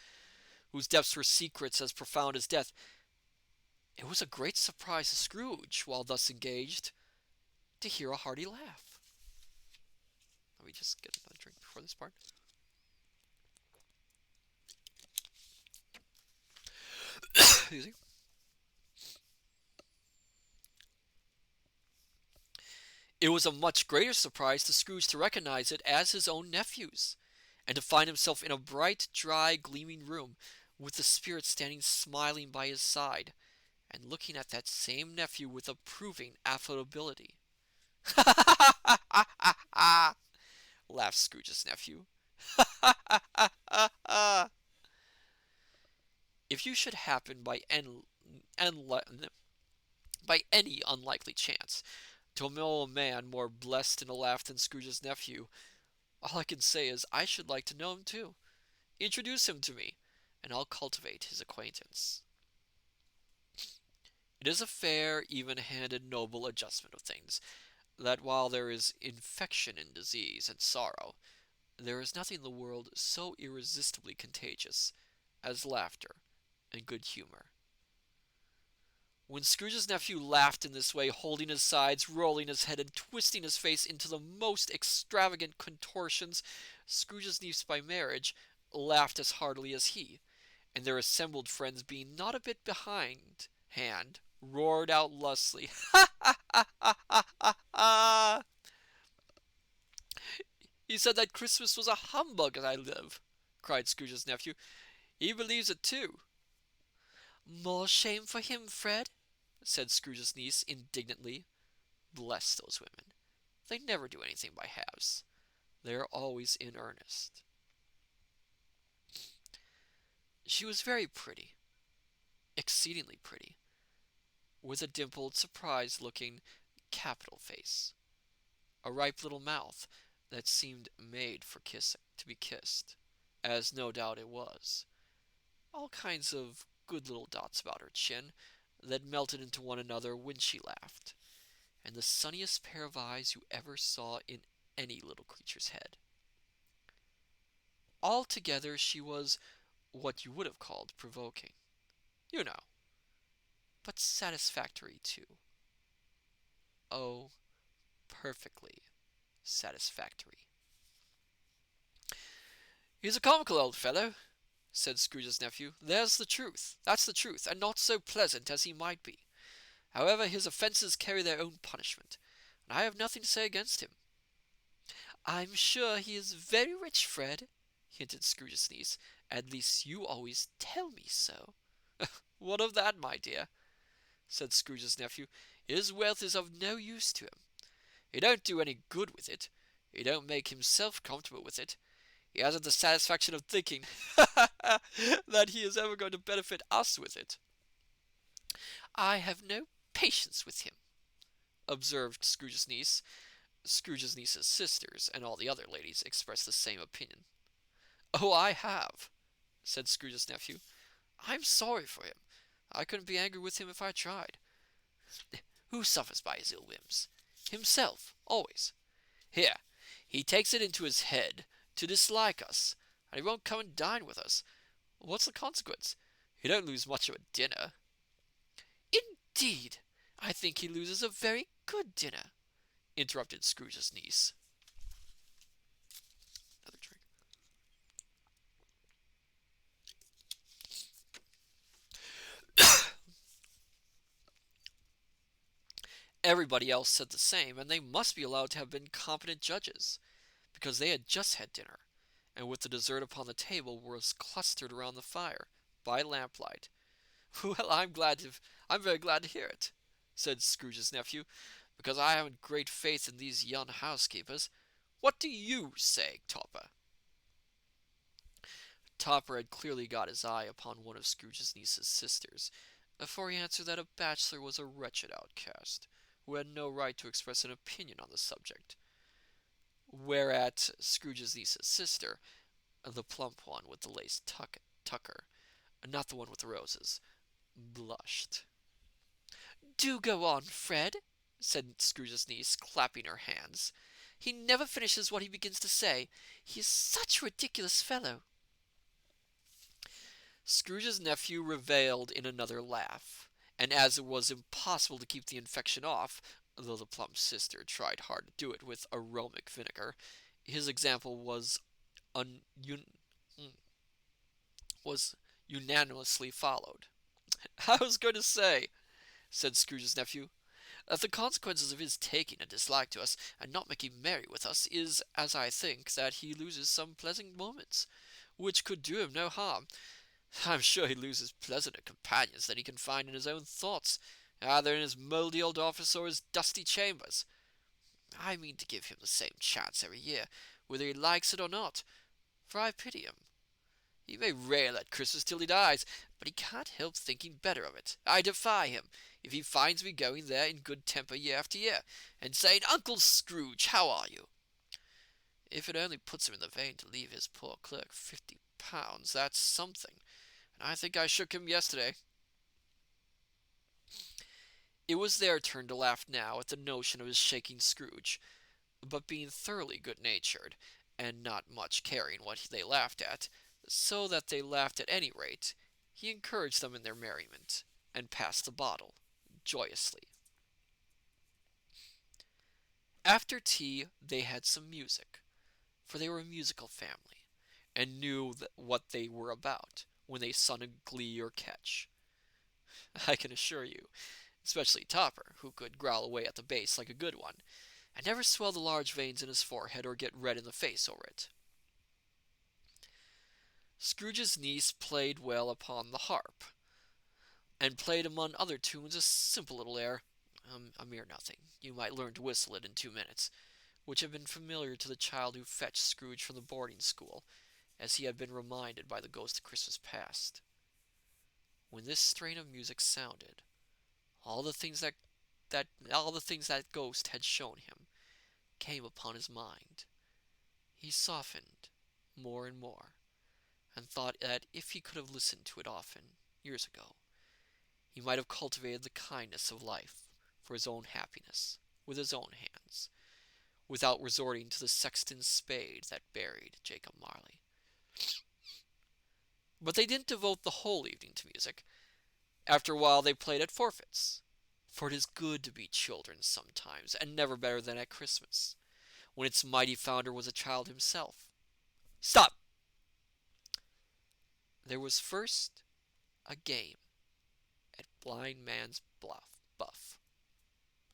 whose depths were secrets as profound as death. It was a great surprise to Scrooge, while thus engaged, to hear a hearty laugh. Let me just get another drink before this part. Excuse me. It was a much greater surprise to Scrooge to recognize it as his own nephew's, and to find himself in a bright, dry, gleaming room, with the spirit standing smiling by his side, and looking at that same nephew with approving affability. Laughed Scrooge's nephew. If you should happen by any unlikely chance to know a man more blessed in a laugh than Scrooge's nephew, all I can say is I should like to know him too. Introduce him to me, and I'll cultivate his acquaintance. It is a fair, even-handed, noble adjustment of things, that while there is infection in disease and sorrow, there is nothing in the world so irresistibly contagious as laughter and good humor. When Scrooge's nephew laughed in this way, holding his sides, rolling his head, and twisting his face into the most extravagant contortions, Scrooge's niece by marriage laughed as heartily as he, and their assembled friends, being not a bit behindhand, roared out lustily, "Ha ha ha ha ha ha ha! He said that Christmas was a humbug, as I live," cried Scrooge's nephew. "He believes it too." "More shame for him, Fred," said Scrooge's niece indignantly. Bless those women. They never do anything by halves. They are always in earnest. She was very pretty, exceedingly pretty, with a dimpled, surprised-looking, capital face, a ripe little mouth that seemed made for kissing, to be kissed, as no doubt it was, all kinds of good little dots about her chin that melted into one another when she laughed, and the sunniest pair of eyes you ever saw in any little creature's head. Altogether she was what you would have called provoking, you know, but satisfactory too. Oh, perfectly satisfactory. "He's a comical old fellow," said Scrooge's nephew. "There's the truth. That's the truth, and not so pleasant as he might be. However, his offences carry their own punishment, and I have nothing to say against him." "I'm sure he is very rich, Fred," hinted Scrooge's niece. "At least you always tell me so." "What of that, my dear?" said Scrooge's nephew. "His wealth is of no use to him. He don't do any good with it. He don't make himself comfortable with it. He hasn't the satisfaction of thinking that he is ever going to benefit us with it." "I have no patience with him," observed Scrooge's niece. Scrooge's niece's sisters and all the other ladies expressed the same opinion. "Oh, I have," said Scrooge's nephew. "I'm sorry for him. I couldn't be angry with him if I tried. Who suffers by his ill whims? Himself, always. Here, he takes it into his head to dislike us, and he won't come and dine with us. What's the consequence? He don't lose much of a dinner." "Indeed, I think he loses a very good dinner," interrupted Scrooge's niece. Another drink. Everybody else said the same, and they must be allowed to have been competent judges, because they had just had dinner, and with the dessert upon the table was clustered around the fire, by lamplight. "Well, I'm very glad to hear it," said Scrooge's nephew, "because I haven't great faith in these young housekeepers. What do you say, Topper?" Topper had clearly got his eye upon one of Scrooge's niece's sisters, for he answered that a bachelor was a wretched outcast, who had no right to express an opinion on the subject. Whereat Scrooge's niece's sister, the plump one with the lace tucker, not the one with the roses, blushed. "Do go on, Fred," said Scrooge's niece, clapping her hands. "He never finishes what he begins to say. He is such a ridiculous fellow." Scrooge's nephew reviled in another laugh, and as it was impossible to keep the infection off, though the plump sister tried hard to do it with aromatic vinegar, his example was unanimously followed. "I was going to say," said Scrooge's nephew, that the consequences of his taking a dislike to us and not making merry with us is, as I think, that he loses some pleasant moments, which could do him no harm. I'm sure he loses pleasanter companions than he can find in his own thoughts, either in his mouldy old office or his dusty chambers. I mean to give him the same chance every year, whether he likes it or not, for I pity him. He may rail at Christmas till he dies, but he can't help thinking better of it. I defy him, if he finds me going there in good temper year after year, and saying, "Uncle Scrooge, how are you?" If it only puts him in the vein to leave his poor clerk £50, that's something, and I think I shook him yesterday. It was their turn to laugh now at the notion of his shaking Scrooge, but being thoroughly good-natured, and not much caring what they laughed at, so that they laughed at any rate, he encouraged them in their merriment, and passed the bottle joyously. After tea they had some music, for they were a musical family, and knew what they were about when they sung a glee or catch. I can assure you, especially Topper, who could growl away at the bass like a good one, and never swell the large veins in his forehead or get red in the face over it. Scrooge's niece played well upon the harp, and played among other tunes a simple little air, a mere nothing, you might learn to whistle it in 2 minutes, which had been familiar to the child who fetched Scrooge from the boarding school, as he had been reminded by the ghost of Christmas past. When this strain of music sounded, all the things that ghost had shown him came upon his mind. He softened more and more, and thought that if he could have listened to it often, years ago, he might have cultivated the kindness of life for his own happiness, with his own hands, without resorting to the sexton's spade that buried Jacob Marley. But they didn't devote the whole evening to music. After a while they played at forfeits, for it is good to be children sometimes, and never better than at Christmas, when its mighty founder was a child himself. Stop! There was first a game at Blind Man's Buff.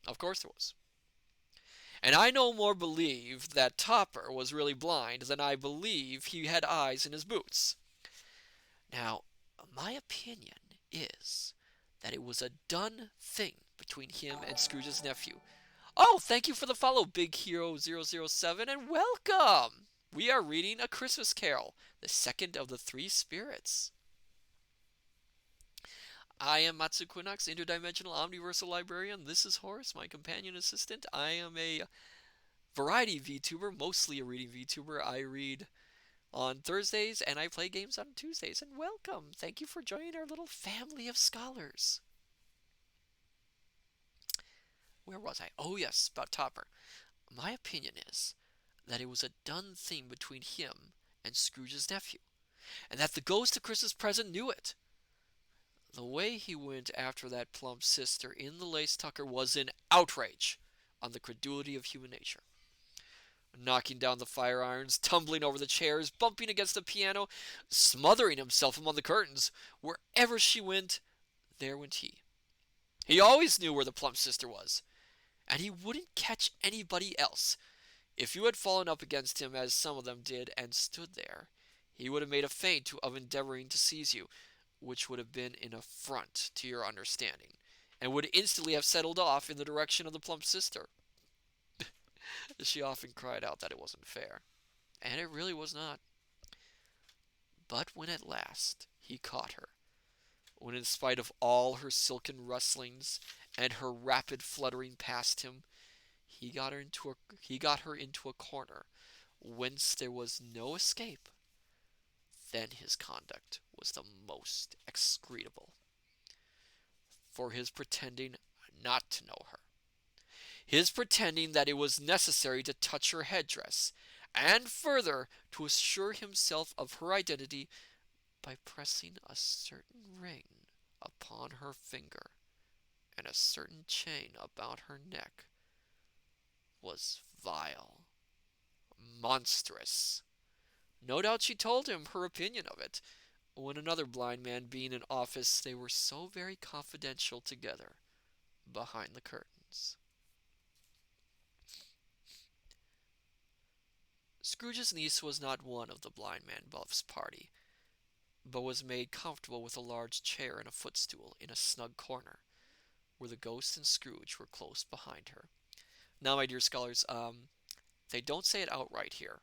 Of course there was. And I no more believe that Topper was really blind than I believe he had eyes in his boots. Now, my opinion is that it was a done thing between him and Scrooge's nephew. Oh, thank you for the follow, Big Hero 007, and welcome! We are reading A Christmas Carol, the second of the three spirits. I am Matsu Quinox, interdimensional omniversal librarian. This is Horace, my companion assistant. I am a variety VTuber, mostly a reading VTuber. I read on Thursdays and I play games on Tuesdays. And welcome! Thank you for joining our little family of scholars. Where was I? Oh yes, about Topper. My opinion is that it was a done thing between him and Scrooge's nephew, and that the ghost of Christmas present knew it. The way he went after that plump sister in the lace tucker was an outrage on the credulity of human nature. Knocking down the fire irons, tumbling over the chairs, bumping against the piano, smothering himself among the curtains, wherever she went, there went he. He always knew where the plump sister was, and he wouldn't catch anybody else. If you had fallen up against him, as some of them did, and stood there, he would have made a feint of endeavoring to seize you, which would have been an affront to your understanding, and would instantly have settled off in the direction of the plump sister. She often cried out that it wasn't fair, and it really was not. But when at last he caught her, when in spite of all her silken rustlings and her rapid fluttering past him, he got her into a corner whence there was no escape, then his conduct was the most execrable. For his pretending not to know her, his pretending that it was necessary to touch her headdress, and further to assure himself of her identity by pressing a certain ring upon her finger and a certain chain about her neck, was vile, monstrous. No doubt she told him her opinion of it, when another blind man being in office, they were so very confidential together behind the curtain. questions. Scrooge's niece was not one of the blind man Buff's party, but was made comfortable with a large chair and a footstool in a snug corner, where the ghost and Scrooge were close behind her. Now, my dear scholars, they don't say it outright here,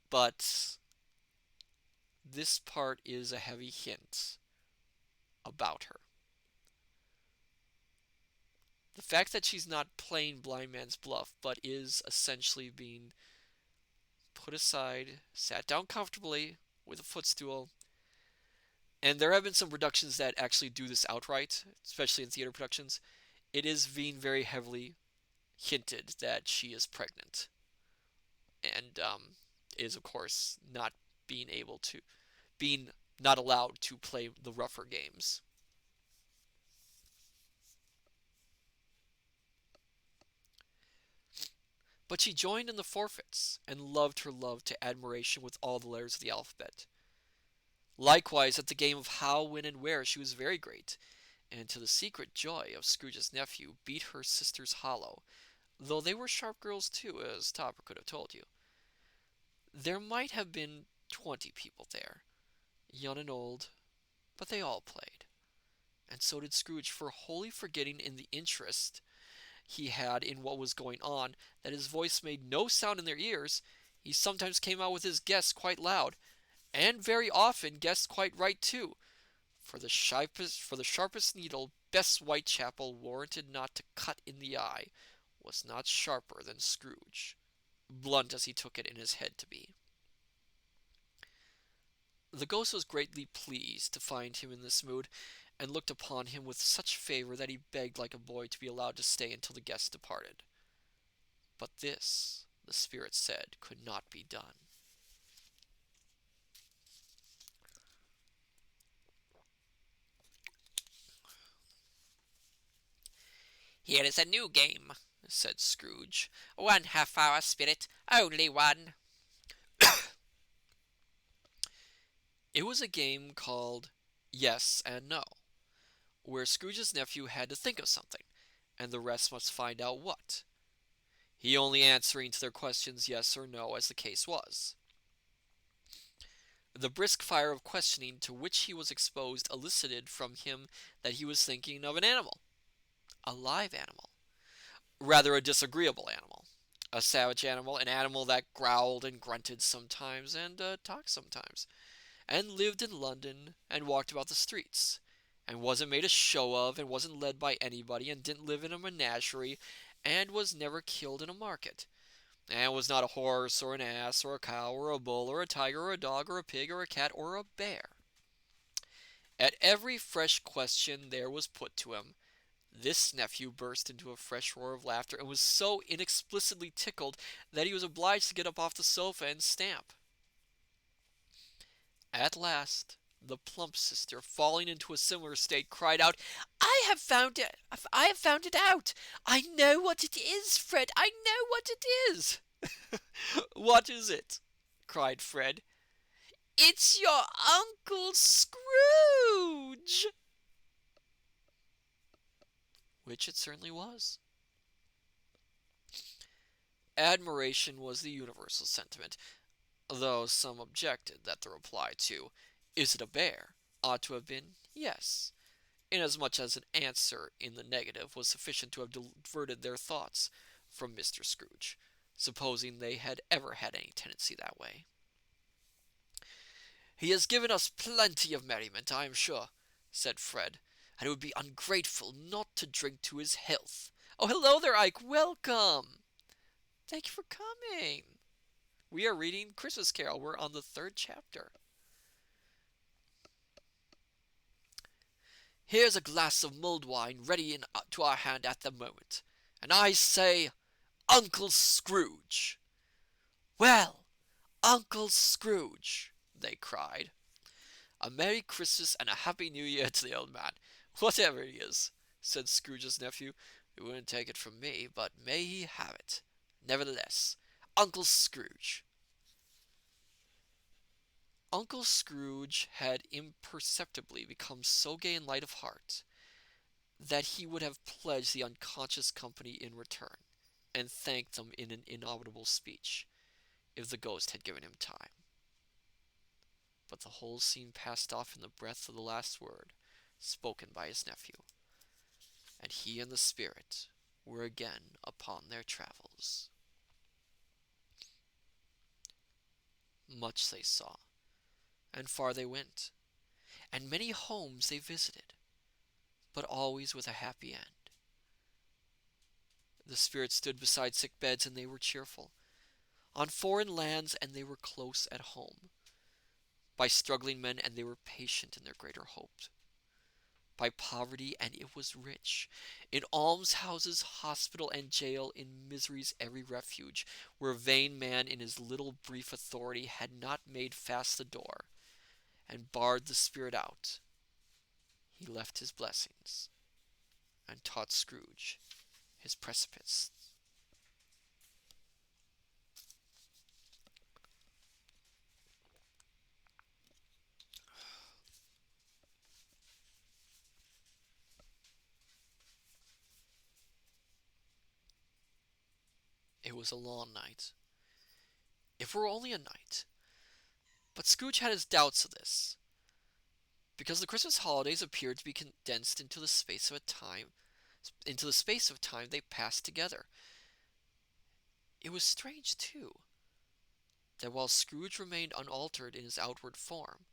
but this part is a heavy hint about her. The fact that she's not playing blind man's bluff, but is essentially being put aside, sat down comfortably with a footstool, and there have been some productions that actually do this outright, especially in theater productions. It is being very heavily hinted that she is pregnant, and is of course not being able to, being not allowed to play the rougher games. But she joined in the forfeits and loved her love to admiration with all the letters of the alphabet. Likewise, at the game of how, when, and where she was very great, and to the secret joy of Scrooge's nephew beat her sisters hollow, though they were sharp girls too, as Topper could have told you. There might have been 20 people there, young and old, but they all played. And so did Scrooge, for wholly forgetting in the interest he had in what was going on, that his voice made no sound in their ears, he sometimes came out with his guess quite loud, and very often guessed quite right too, for the sharpest needle Bess Whitechapel warranted not to cut in the eye was not sharper than Scrooge, blunt as he took it in his head to be. The ghost was greatly pleased to find him in this mood, and looked upon him with such favor that he begged like a boy to be allowed to stay until the guests departed. But this, the spirit said, could not be done. Here is a new game, said Scrooge. 1/2 hour, spirit, only one. It was a game called Yes and No, where Scrooge's nephew had to think of something, and the rest must find out what, he only answering to their questions yes or no as the case was. The brisk fire of questioning to which he was exposed elicited from him that he was thinking of an animal, a live animal, rather a disagreeable animal, a savage animal, an animal that growled and grunted sometimes and talked sometimes, and lived in London and walked about the streets, and wasn't made a show of, and wasn't led by anybody, and didn't live in a menagerie, and was never killed in a market, and was not a horse or an ass or a cow or a bull or a tiger or a dog or a pig or a cat or a bear. At every fresh question there was put to him, this nephew burst into a fresh roar of laughter, and was so inexplicably tickled that he was obliged to get up off the sofa and stamp. At last, the plump sister, falling into a similar state, cried out, "I have found it! I have found it out! I know what it is, Fred! I know what it is!" "What is it?" cried Fred. "It's your Uncle Scrooge!" Which it certainly was. Admiration was the universal sentiment, though some objected that the reply to "Is it a bear?" ought to have been "Yes," inasmuch as an answer in the negative was sufficient to have diverted their thoughts from Mr. Scrooge, supposing they had ever had any tendency that way. "He has given us plenty of merriment, I am sure," said Fred, "and it would be ungrateful not to drink to his health. Oh, hello there, Ike! Welcome! Thank you for coming. We are reading Christmas Carol. We're on the 3rd chapter. Here's a glass of mulled wine ready to our hand at the moment, and I say, Uncle Scrooge!" "Well, Uncle Scrooge!" they cried. "A Merry Christmas and a Happy New Year to the old man, whatever he is," said Scrooge's nephew. "He wouldn't take it from me, but may he have it. Nevertheless, Uncle Scrooge." Uncle Scrooge had imperceptibly become so gay and light of heart that he would have pledged the unconscious company in return, and thanked them in an inaudible speech, if the ghost had given him time. But the whole scene passed off in the breath of the last word spoken by his nephew, and he and the spirit were again upon their travels. Much they saw, and far they went, and many homes they visited, but always with a happy end. The spirits stood beside sick beds, and they were cheerful. On foreign lands, and they were close at home. By struggling men, and they were patient in their greater hopes. By poverty, and it was rich. In almshouses, hospital, and jail, in misery's every refuge, where vain man in his little brief authority had not made fast the door, and barred the spirit out, he left his blessings, and taught Scrooge his precipice. It was a long night. If it were only a night. But Scrooge had his doubts of this, because the Christmas holidays appeared to be condensed into the space of time they passed together. It was strange, too, that while Scrooge remained unaltered in his outward form,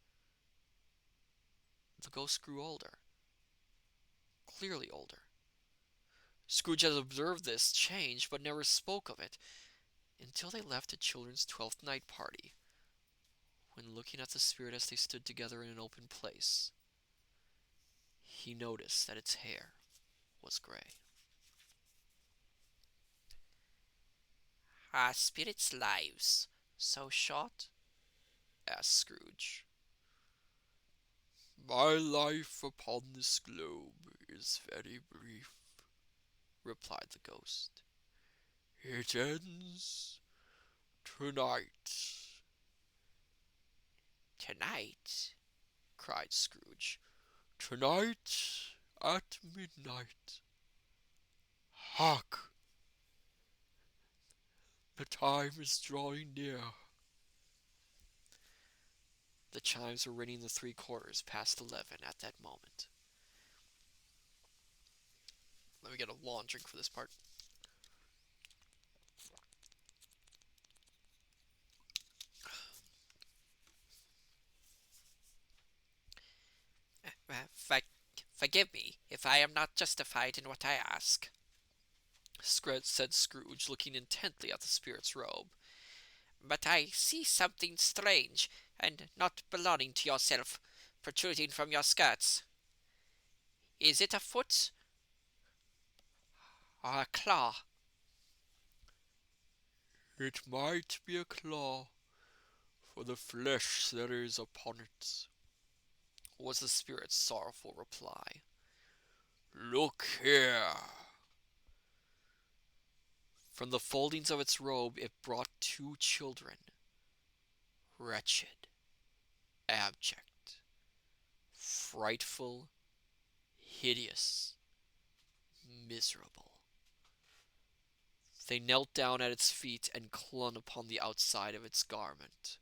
the ghost grew older, clearly older. Scrooge had observed this change, but never spoke of it until they left the children's 12th night party, when looking at the spirit as they stood together in an open place, he noticed that its hair was gray. Are spirits' lives so short? Asked Scrooge. My life upon this globe is very brief, Replied the ghost. it ends tonight. Tonight? Cried Scrooge. Tonight at midnight. Hark! The time is drawing near. The chimes were ringing the 3/4 past 11 at that moment. Let me get a long drink for this part. Forgive me if I am not justified in what I ask, Said Scrooge, looking intently at the spirit's robe. but I see something strange and not belonging to yourself protruding from your skirts. Is it a foot or a claw? It might be a claw for the flesh that is upon it, Was the spirit's sorrowful reply. Look here. From the foldings of its robe it brought 2 children, wretched, abject, frightful, hideous, miserable. They knelt down at its feet and clung upon the outside of its garment.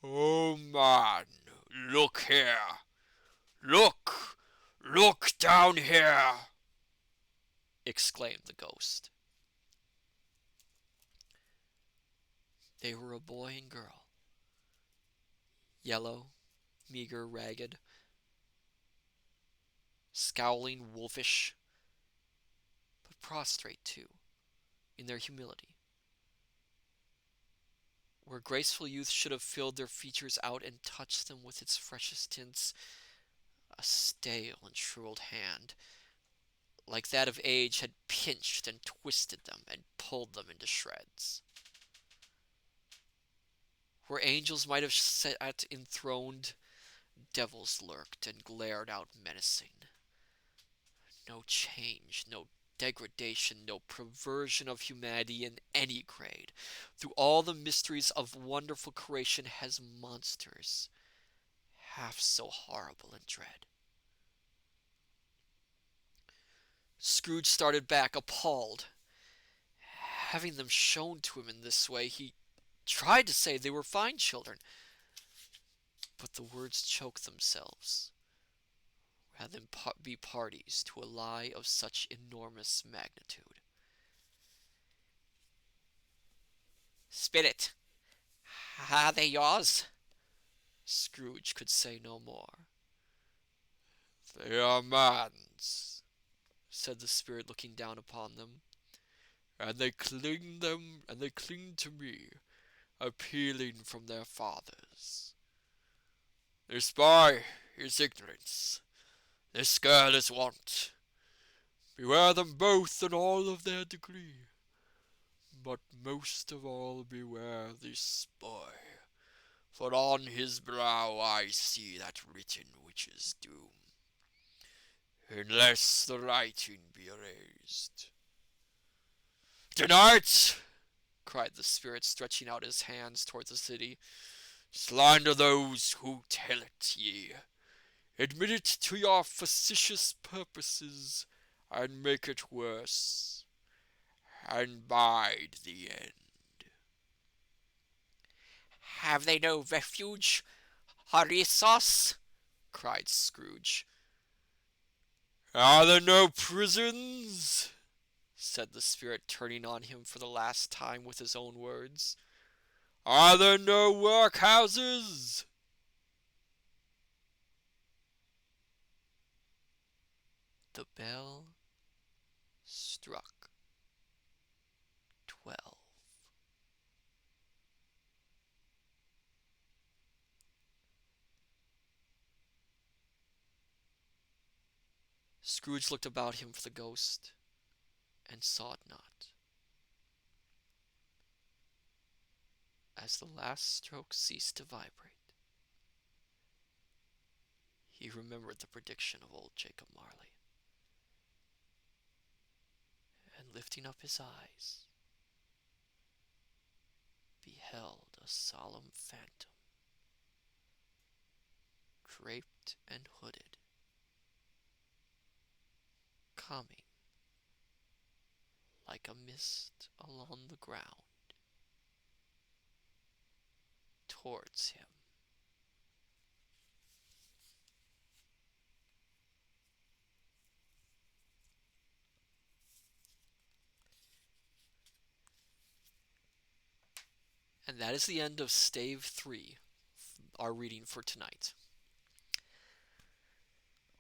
Oh man, look here. Look down here, Exclaimed the ghost. They were a boy and girl, yellow, meager, ragged, scowling, wolfish, but prostrate too, in their humility. Where graceful youth should have filled their features out and touched them with its freshest tints, a stale and shrivelled hand, like that of age, had pinched and twisted them and pulled them into shreds. Where angels might have sat enthroned, devils lurked and glared out menacing. No change, no degradation, no perversion of humanity in any grade. Through all the mysteries of wonderful creation has monsters, half so horrible and dread. Scrooge started back, appalled. Having them shown to him in this way, he tried to say they were fine children, but the words choked themselves, rather than be parties to a lie of such enormous magnitude. Spirit, are they yours? Scrooge could say no more. They are man's, Said the spirit, looking down upon them. and they cling to me, appealing from their fathers. This boy is ignorance, this girl is want. Beware them both in all of their degree, but most of all beware this boy, for on his brow I see that written which is doom, unless the writing be erased. Tonight, Cried the spirit, stretching out his hands towards the city. slander those who tell it ye. Admit it to your facetious purposes, and make it worse, and bide the end. Have they no refuge or resource? Cried Scrooge. Are there no prisons? Said the spirit, turning on him for the last time with his own words. Are there no workhouses? The bell struck 12. Scrooge looked about him for the ghost, and saw it not. As the last stroke ceased to vibrate, he remembered the prediction of old Jacob Marley, and lifting up his eyes, beheld a solemn phantom, draped and hooded, coming like a mist along the ground towards him. And that is the end of Stave 3, our reading for tonight.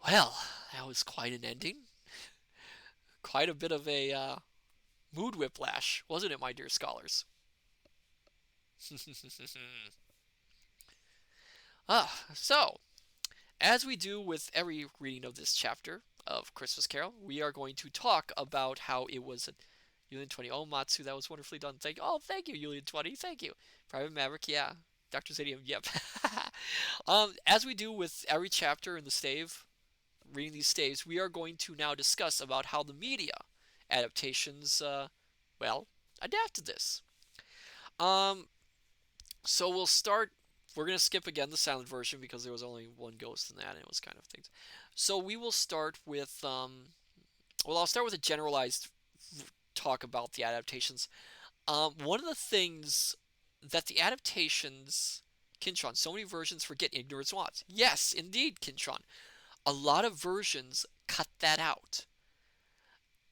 Well, that was quite an ending. Quite a bit of a mood whiplash, wasn't it, my dear scholars? So, as we do with every reading of this chapter of Christmas Carol, we are going to talk about how it was Yulian 20. Oh, Matsu, that was wonderfully done. Thank you, Yulian 20. Thank you. Private Maverick, yeah. Dr. Zadium, yep. As we do with every chapter in the stave, reading these staves, we are going to now discuss about how the media adaptations, adapted this. So we'll start. We're going to skip again the silent version because there was only one ghost in that, and it was kind of things. So we will start with, I'll start with a generalized talk about the adaptations. One of the things that the adaptations, Kintron, so many versions forget ignorance wants. Yes, indeed, Kintron. A lot of versions cut that out.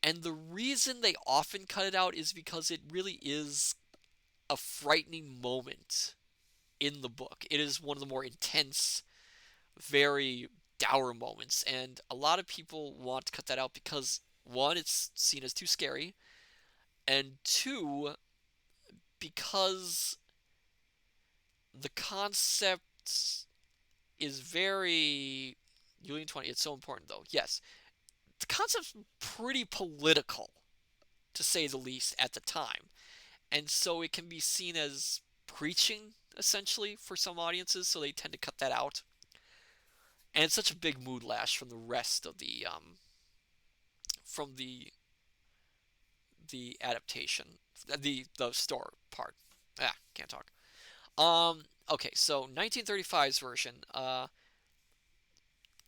And the reason they often cut it out is because it really is a frightening moment in the book. It is one of the more intense, very dour moments, and a lot of people want to cut that out because, one, it's seen as too scary, and two, because the concept is very... Julian 20, it's so important though. Yes, the concept's pretty political, to say the least, at the time. And so it can be seen as preaching, essentially, for some audiences, so they tend to cut that out. And it's such a big mood lash from the rest of the adaptation, the store part. Can't talk. Okay, so 1935's version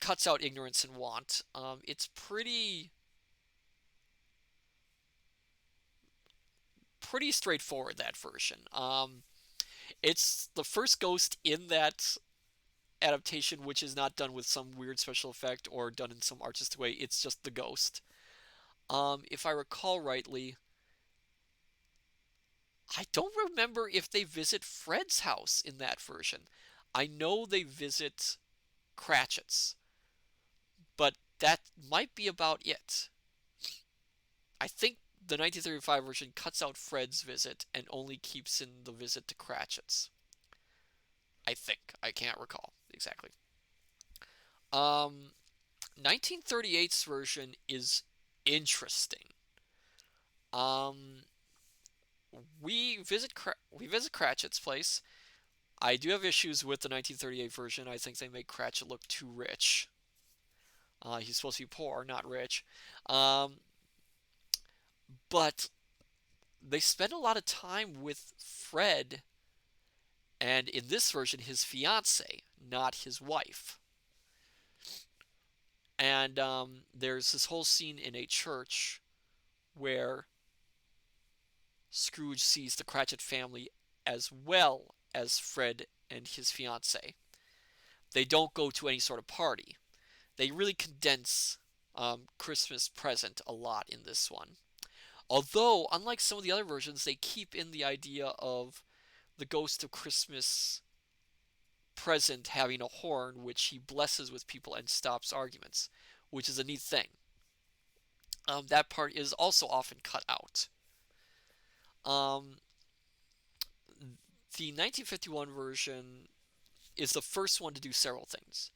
cuts out ignorance and want. It's pretty pretty straightforward, that version. It's the first ghost in that adaptation which is not done with some weird special effect or done in some artistic way. It's just the ghost. If I recall rightly, I don't remember if they visit Fred's house in that version. I know they visit Cratchit's, but that might be about it. I think the 1935 version cuts out Fred's visit and only keeps in the visit to Cratchit's. I think. I can't recall exactly. 1938's version is interesting. Um, we visit Cratchit's place. I do have issues with the 1938 version. I think they make Cratchit look too rich. He's supposed to be poor, not rich. Um, but they spend a lot of time with Fred, and in this version, his fiance, not his wife. And there's this whole scene in a church where Scrooge sees the Cratchit family as well as Fred and his fiance. They don't go to any sort of party. They really condense Christmas present a lot in this one. Although, unlike some of the other versions, they keep in the idea of the ghost of Christmas present having a horn which he blesses with people and stops arguments, which is a neat thing. That part is also often cut out. Um, the 1951 version is the first one to do several things.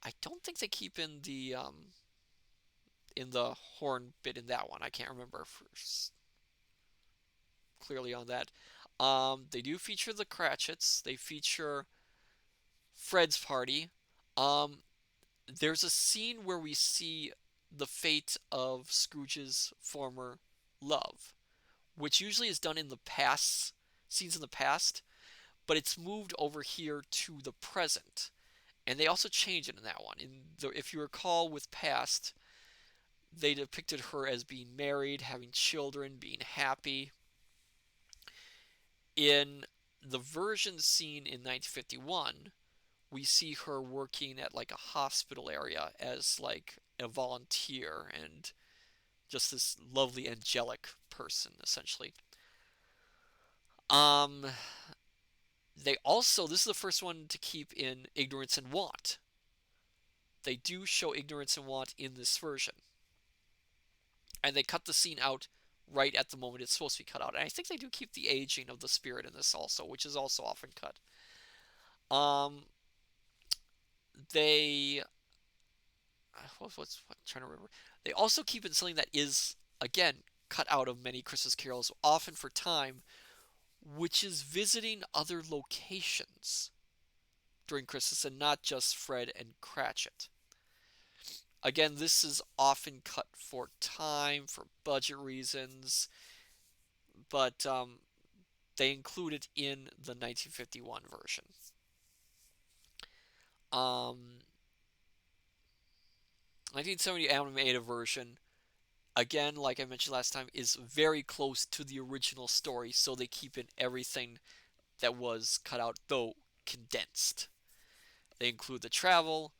I don't think they keep in the horn bit in that one. I can't remember clearly on that. They do feature the Cratchits. They feature Fred's party. Um, there's a scene where we see the fate of Scrooge's former love, which usually is done in the past, scenes in the past, but it's moved over here to the present. And they also change it in that one. If you recall with past, they depicted her as being married, having children, being happy. In the version seen in 1951, we see her working at like a hospital area as like a volunteer and just this lovely angelic person essentially. Um they also, this is the first one to keep in ignorance and want. They do show ignorance and want in this version. And they cut the scene out right at the moment it's supposed to be cut out. And I think they do keep the aging of the spirit in this also, which is also often cut. Um they what trying to remember. They also keep in something that is again cut out of many Christmas carols, often for time, which is visiting other locations during Christmas and not just Fred and Cratchit. Again, this is often cut for time, for budget reasons, but they include it in the 1951 version. Um, 1970 animated version, again, like I mentioned last time, is very close to the original story, so they keep in everything that was cut out, though condensed. They include the travel,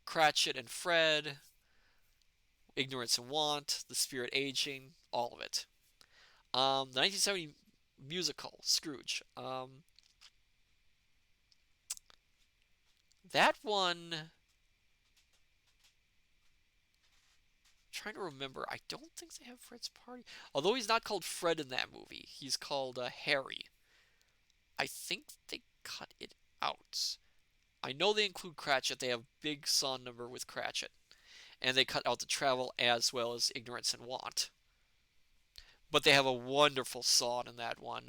Cratchit and Fred, ignorance and want, the spirit aging, all of it. The 1970 musical, Scrooge. That one, I'm trying to remember. I don't think they have Fred's party. Although he's not called Fred in that movie, he's called Harry. I think they cut it out. I know they include Cratchit. They have big song number with Cratchit. And they cut out the travel as well as ignorance and want. But they have a wonderful song in that one,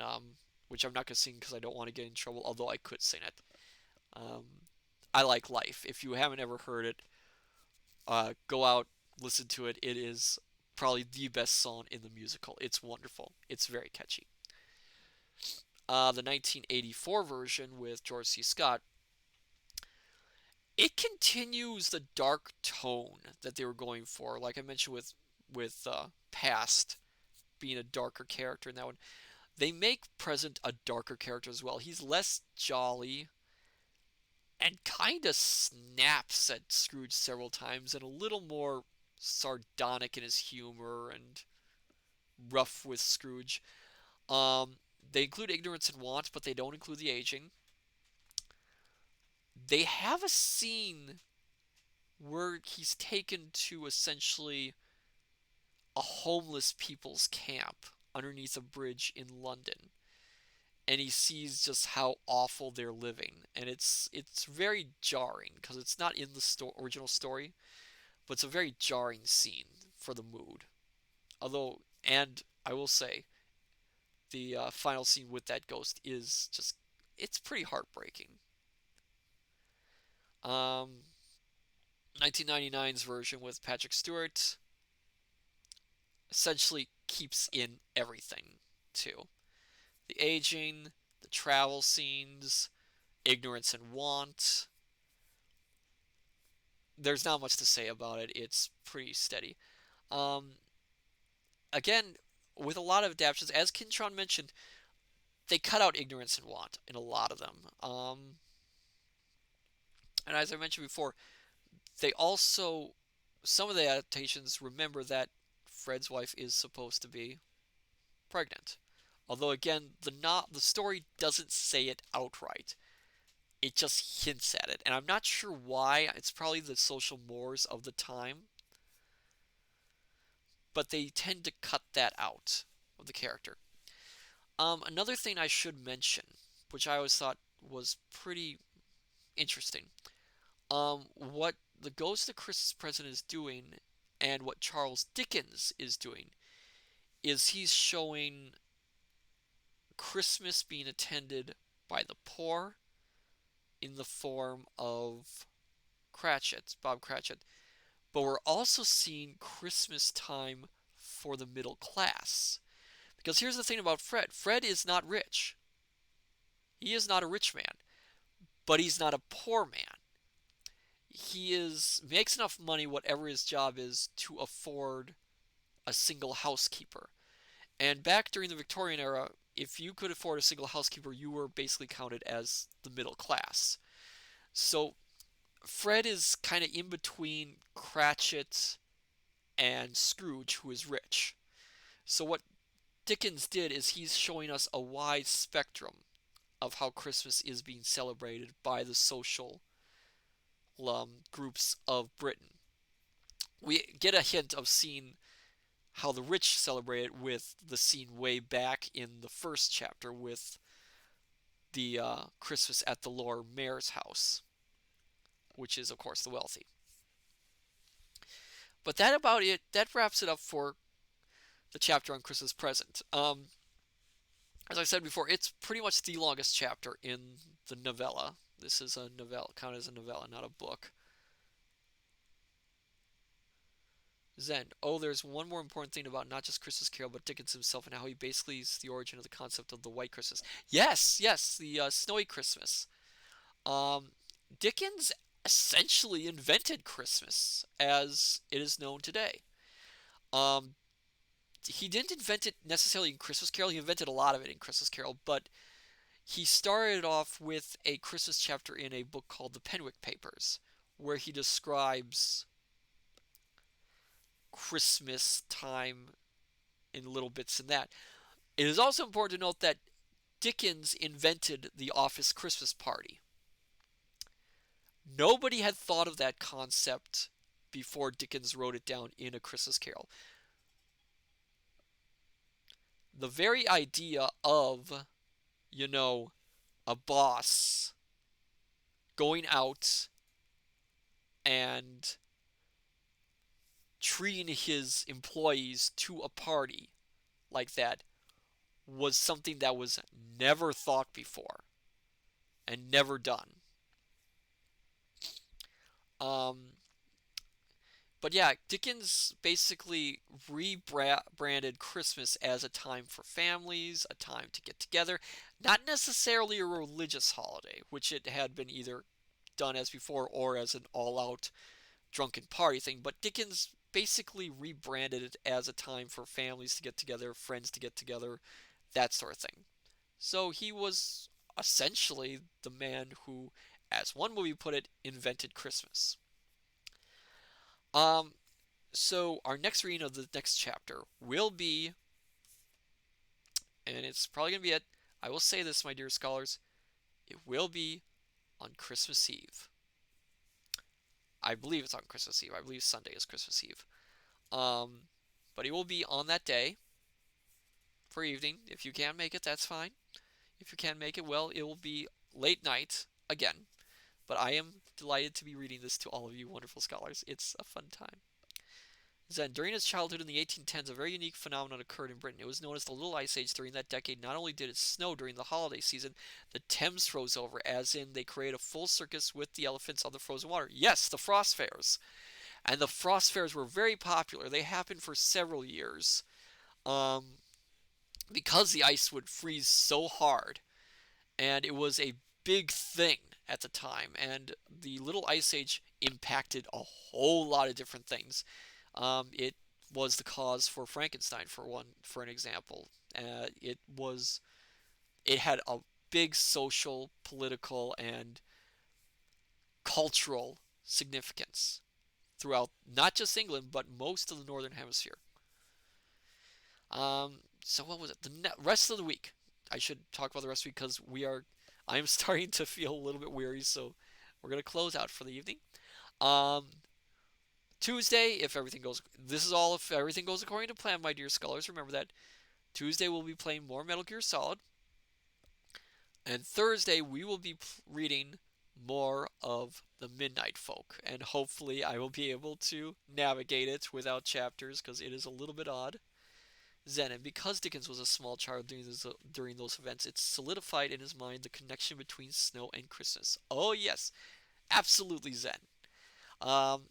which I'm not going to sing because I don't want to get in trouble, although I could sing it. Um, I Like Life. If you haven't ever heard it, go out, listen to it. It is probably the best song in the musical. It's wonderful. It's very catchy. The 1984 version with George C. Scott, it continues the dark tone that they were going for. Like I mentioned with Past, being a darker character in that one. They make Present a darker character as well. He's less jolly and kind of snaps at Scrooge several times and a little more sardonic in his humor and rough with Scrooge. Um, they include ignorance and want, but they don't include the aging. They have a scene where he's taken to essentially a homeless people's camp underneath a bridge in London, and he sees just how awful they're living, and it's very jarring because it's not in the original story, but it's a very jarring scene for the mood. Although, and I will say, the final scene with that ghost is just, it's pretty heartbreaking. 1999's version with Patrick Stewart essentially keeps in everything too. The aging, the travel scenes, ignorance and want. There's not much to say about it. It's pretty steady. Um, Again, with a lot of adaptations, as Kintron mentioned, they cut out ignorance and want in a lot of them. And as I mentioned before, they also, some of the adaptations remember that Fred's wife is supposed to be pregnant. Although again, the story doesn't say it outright. It just hints at it, and I'm not sure why. It's probably the social mores of the time, but they tend to cut that out of the character. Another thing I should mention, which I always thought was pretty interesting, what the Ghost of Christmas Present is doing, and what Charles Dickens is doing, is he's showing Christmas being attended by the poor in the form of Cratchit, Bob Cratchit, but we're also seeing Christmas time for the middle class. Because here's the thing about Fred. Fred is not rich. He is not a rich man, but he's not a poor man. He makes enough money, whatever his job is, to afford a single housekeeper. And back during the Victorian era, if you could afford a single housekeeper, you were basically counted as the middle class. So Fred is kind of in between Cratchit and Scrooge, who is rich. So what Dickens did is he's showing us a wide spectrum of how Christmas is being celebrated by the social groups of Britain. We get a hint of seeing how the rich celebrate it with the scene way back in the first chapter with the Christmas at the Lord Mayor's house, which is, of course, the wealthy. But that wraps it up for the chapter on Christmas Present. As I said before, it's pretty much the longest chapter in the novella. This is a novella, counted as a novella, not a book. Zen. Oh, there's one more important thing about not just Christmas Carol, but Dickens himself and how he basically is the origin of the concept of the white Christmas. Yes, the snowy Christmas. Dickens essentially invented Christmas as it is known today. He didn't invent it necessarily in Christmas Carol. He invented a lot of it in Christmas Carol, but he started off with a Christmas chapter in a book called The Penwick Papers, where he describes Christmas time in little bits in that. It is also important to note that Dickens invented the office Christmas party. Nobody had thought of that concept before Dickens wrote it down in A Christmas Carol. The very idea of, a boss going out and treating his employees to a party like that was something that was never thought before and never done. But yeah, Dickens basically rebranded Christmas as a time for families, a time to get together, not necessarily a religious holiday, which it had been either done as before or as an all-out drunken party thing. But Dickens basically rebranded it as a time for families to get together, friends to get together, that sort of thing. So he was essentially the man who, as one movie put it, invented Christmas. Um, so our next reading of the next chapter will be, and it's probably gonna be it. I will say this, my dear scholars, it will be on Christmas Eve. I believe it's on Christmas Eve. I believe Sunday is Christmas Eve. Um, but it will be on that day for evening. If you can't make it, that's fine. If you can't make it, well, it will be late night again. But I am delighted to be reading this to all of you wonderful scholars. It's a fun time. Then, during his childhood in the 1810s, a very unique phenomenon occurred in Britain. It was known as the Little Ice Age. During that decade, not only did it snow during the holiday season, the Thames froze over, as in they created a full circus with the elephants on the frozen water. Yes, the frost fairs. And the frost fairs were very popular. They happened for several years um, because the ice would freeze so hard. And it was a big thing at the time. And the Little Ice Age impacted a whole lot of different things. It was the cause for Frankenstein, for an example. It had a big social, political, and cultural significance throughout not just England but most of the northern hemisphere. So what was it? The rest of the week. I should talk about the rest of the week because I am starting to feel a little bit weary, so we're gonna close out for the evening. Um, Tuesday, if everything goes, this is all if everything goes according to plan, my dear scholars. Remember that Tuesday we'll be playing more Metal Gear Solid, and Thursday we will be reading more of the Midnight Folk, and hopefully I will be able to navigate it without chapters because it is a little bit odd. Zen, and because Dickens was a small child during those events, it solidified in his mind the connection between snow and Christmas. Oh yes, absolutely Zen. Um,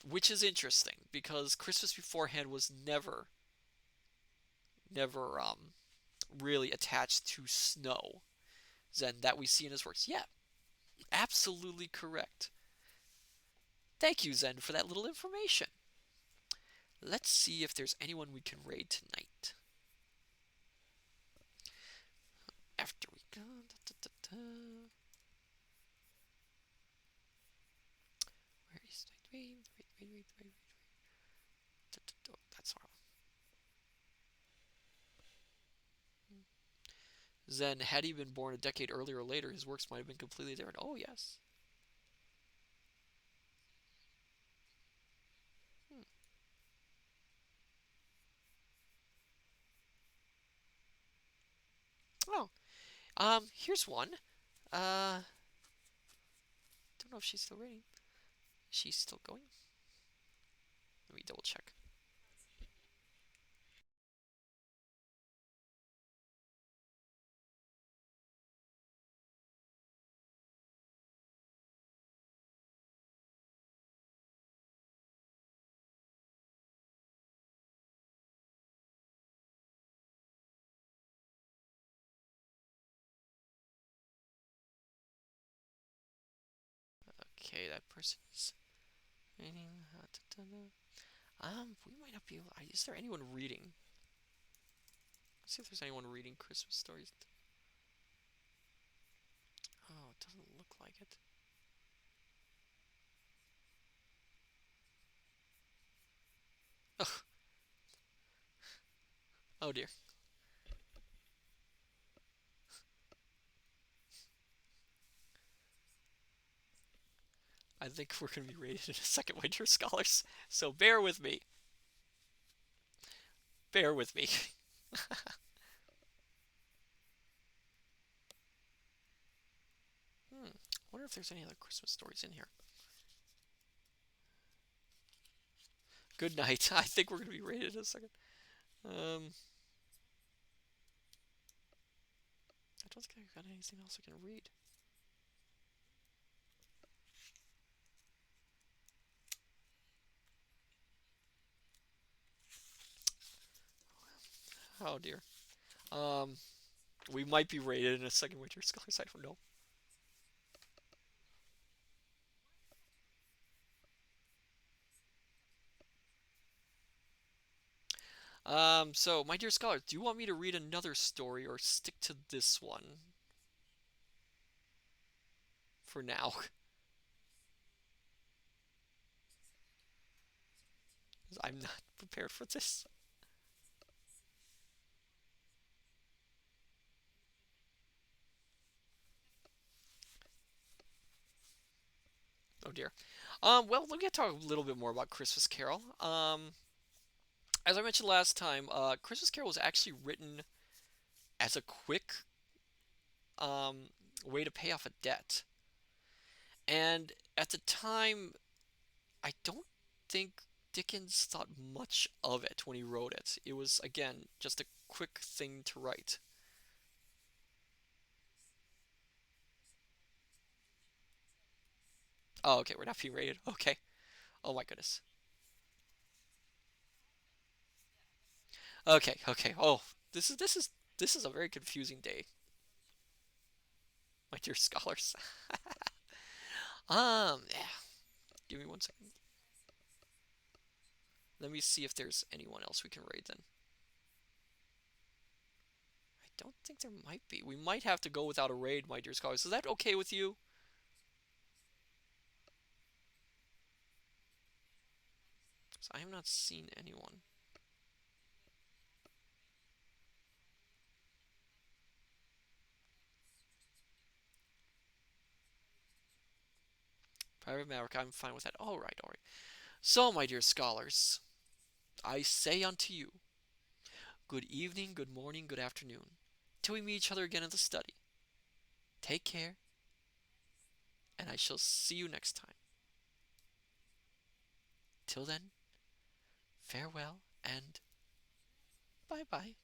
which is interesting because Christmas beforehand was never really attached to snow. Zen, that we see in his works. Yeah, absolutely correct. Thank you, Zen, for that little information. Let's see if there's anyone we can raid tonight. After we go. Da, da, da, da. Where is it? Wait. Oh, that's wrong. Then, had he been born a decade earlier or later, his works might have been completely different. Oh, yes. Hmm. Oh, here's one. Don't know if she's still reading. She's still going. Let me double check. Okay, that person is reading. We might not be able. Is there anyone reading? Let's see if there's anyone reading Christmas stories. Oh, it doesn't look like it. Ugh. Oh dear. I think we're going to be rated in a second, my dear scholars. So bear with me. Bear with me. Hmm. Wonder if there's any other Christmas stories in here. Good night. I think we're going to be rated in a second. I don't think I've got anything else I can read. Oh dear. Um, we might be rated in a second, my dear scholars. I don't know. So, my dear scholar, do you want me to read another story or stick to this one for now? 'Cause I'm not prepared for this. Oh dear. Well, let me talk a little bit more about Christmas Carol. As I mentioned last time, Christmas Carol was actually written as a quick um, way to pay off a debt. And at the time, I don't think Dickens thought much of it when he wrote it. It was, again, just a quick thing to write. Oh, okay, we're not being rated. Okay. Oh my goodness. Okay, okay. Oh, this is a very confusing day, my dear scholars. Yeah. Give me one second. Let me see if there's anyone else we can raid then. I don't think there might be. We might have to go without a raid, my dear scholars. Is that okay with you? 'Cause I have not seen anyone. Private Maverick, I'm fine with that. Alright, alright. So, my dear scholars, I say unto you, good evening, good morning, good afternoon, till we meet each other again in the study. Take care, and I shall see you next time. Till then, farewell and bye bye.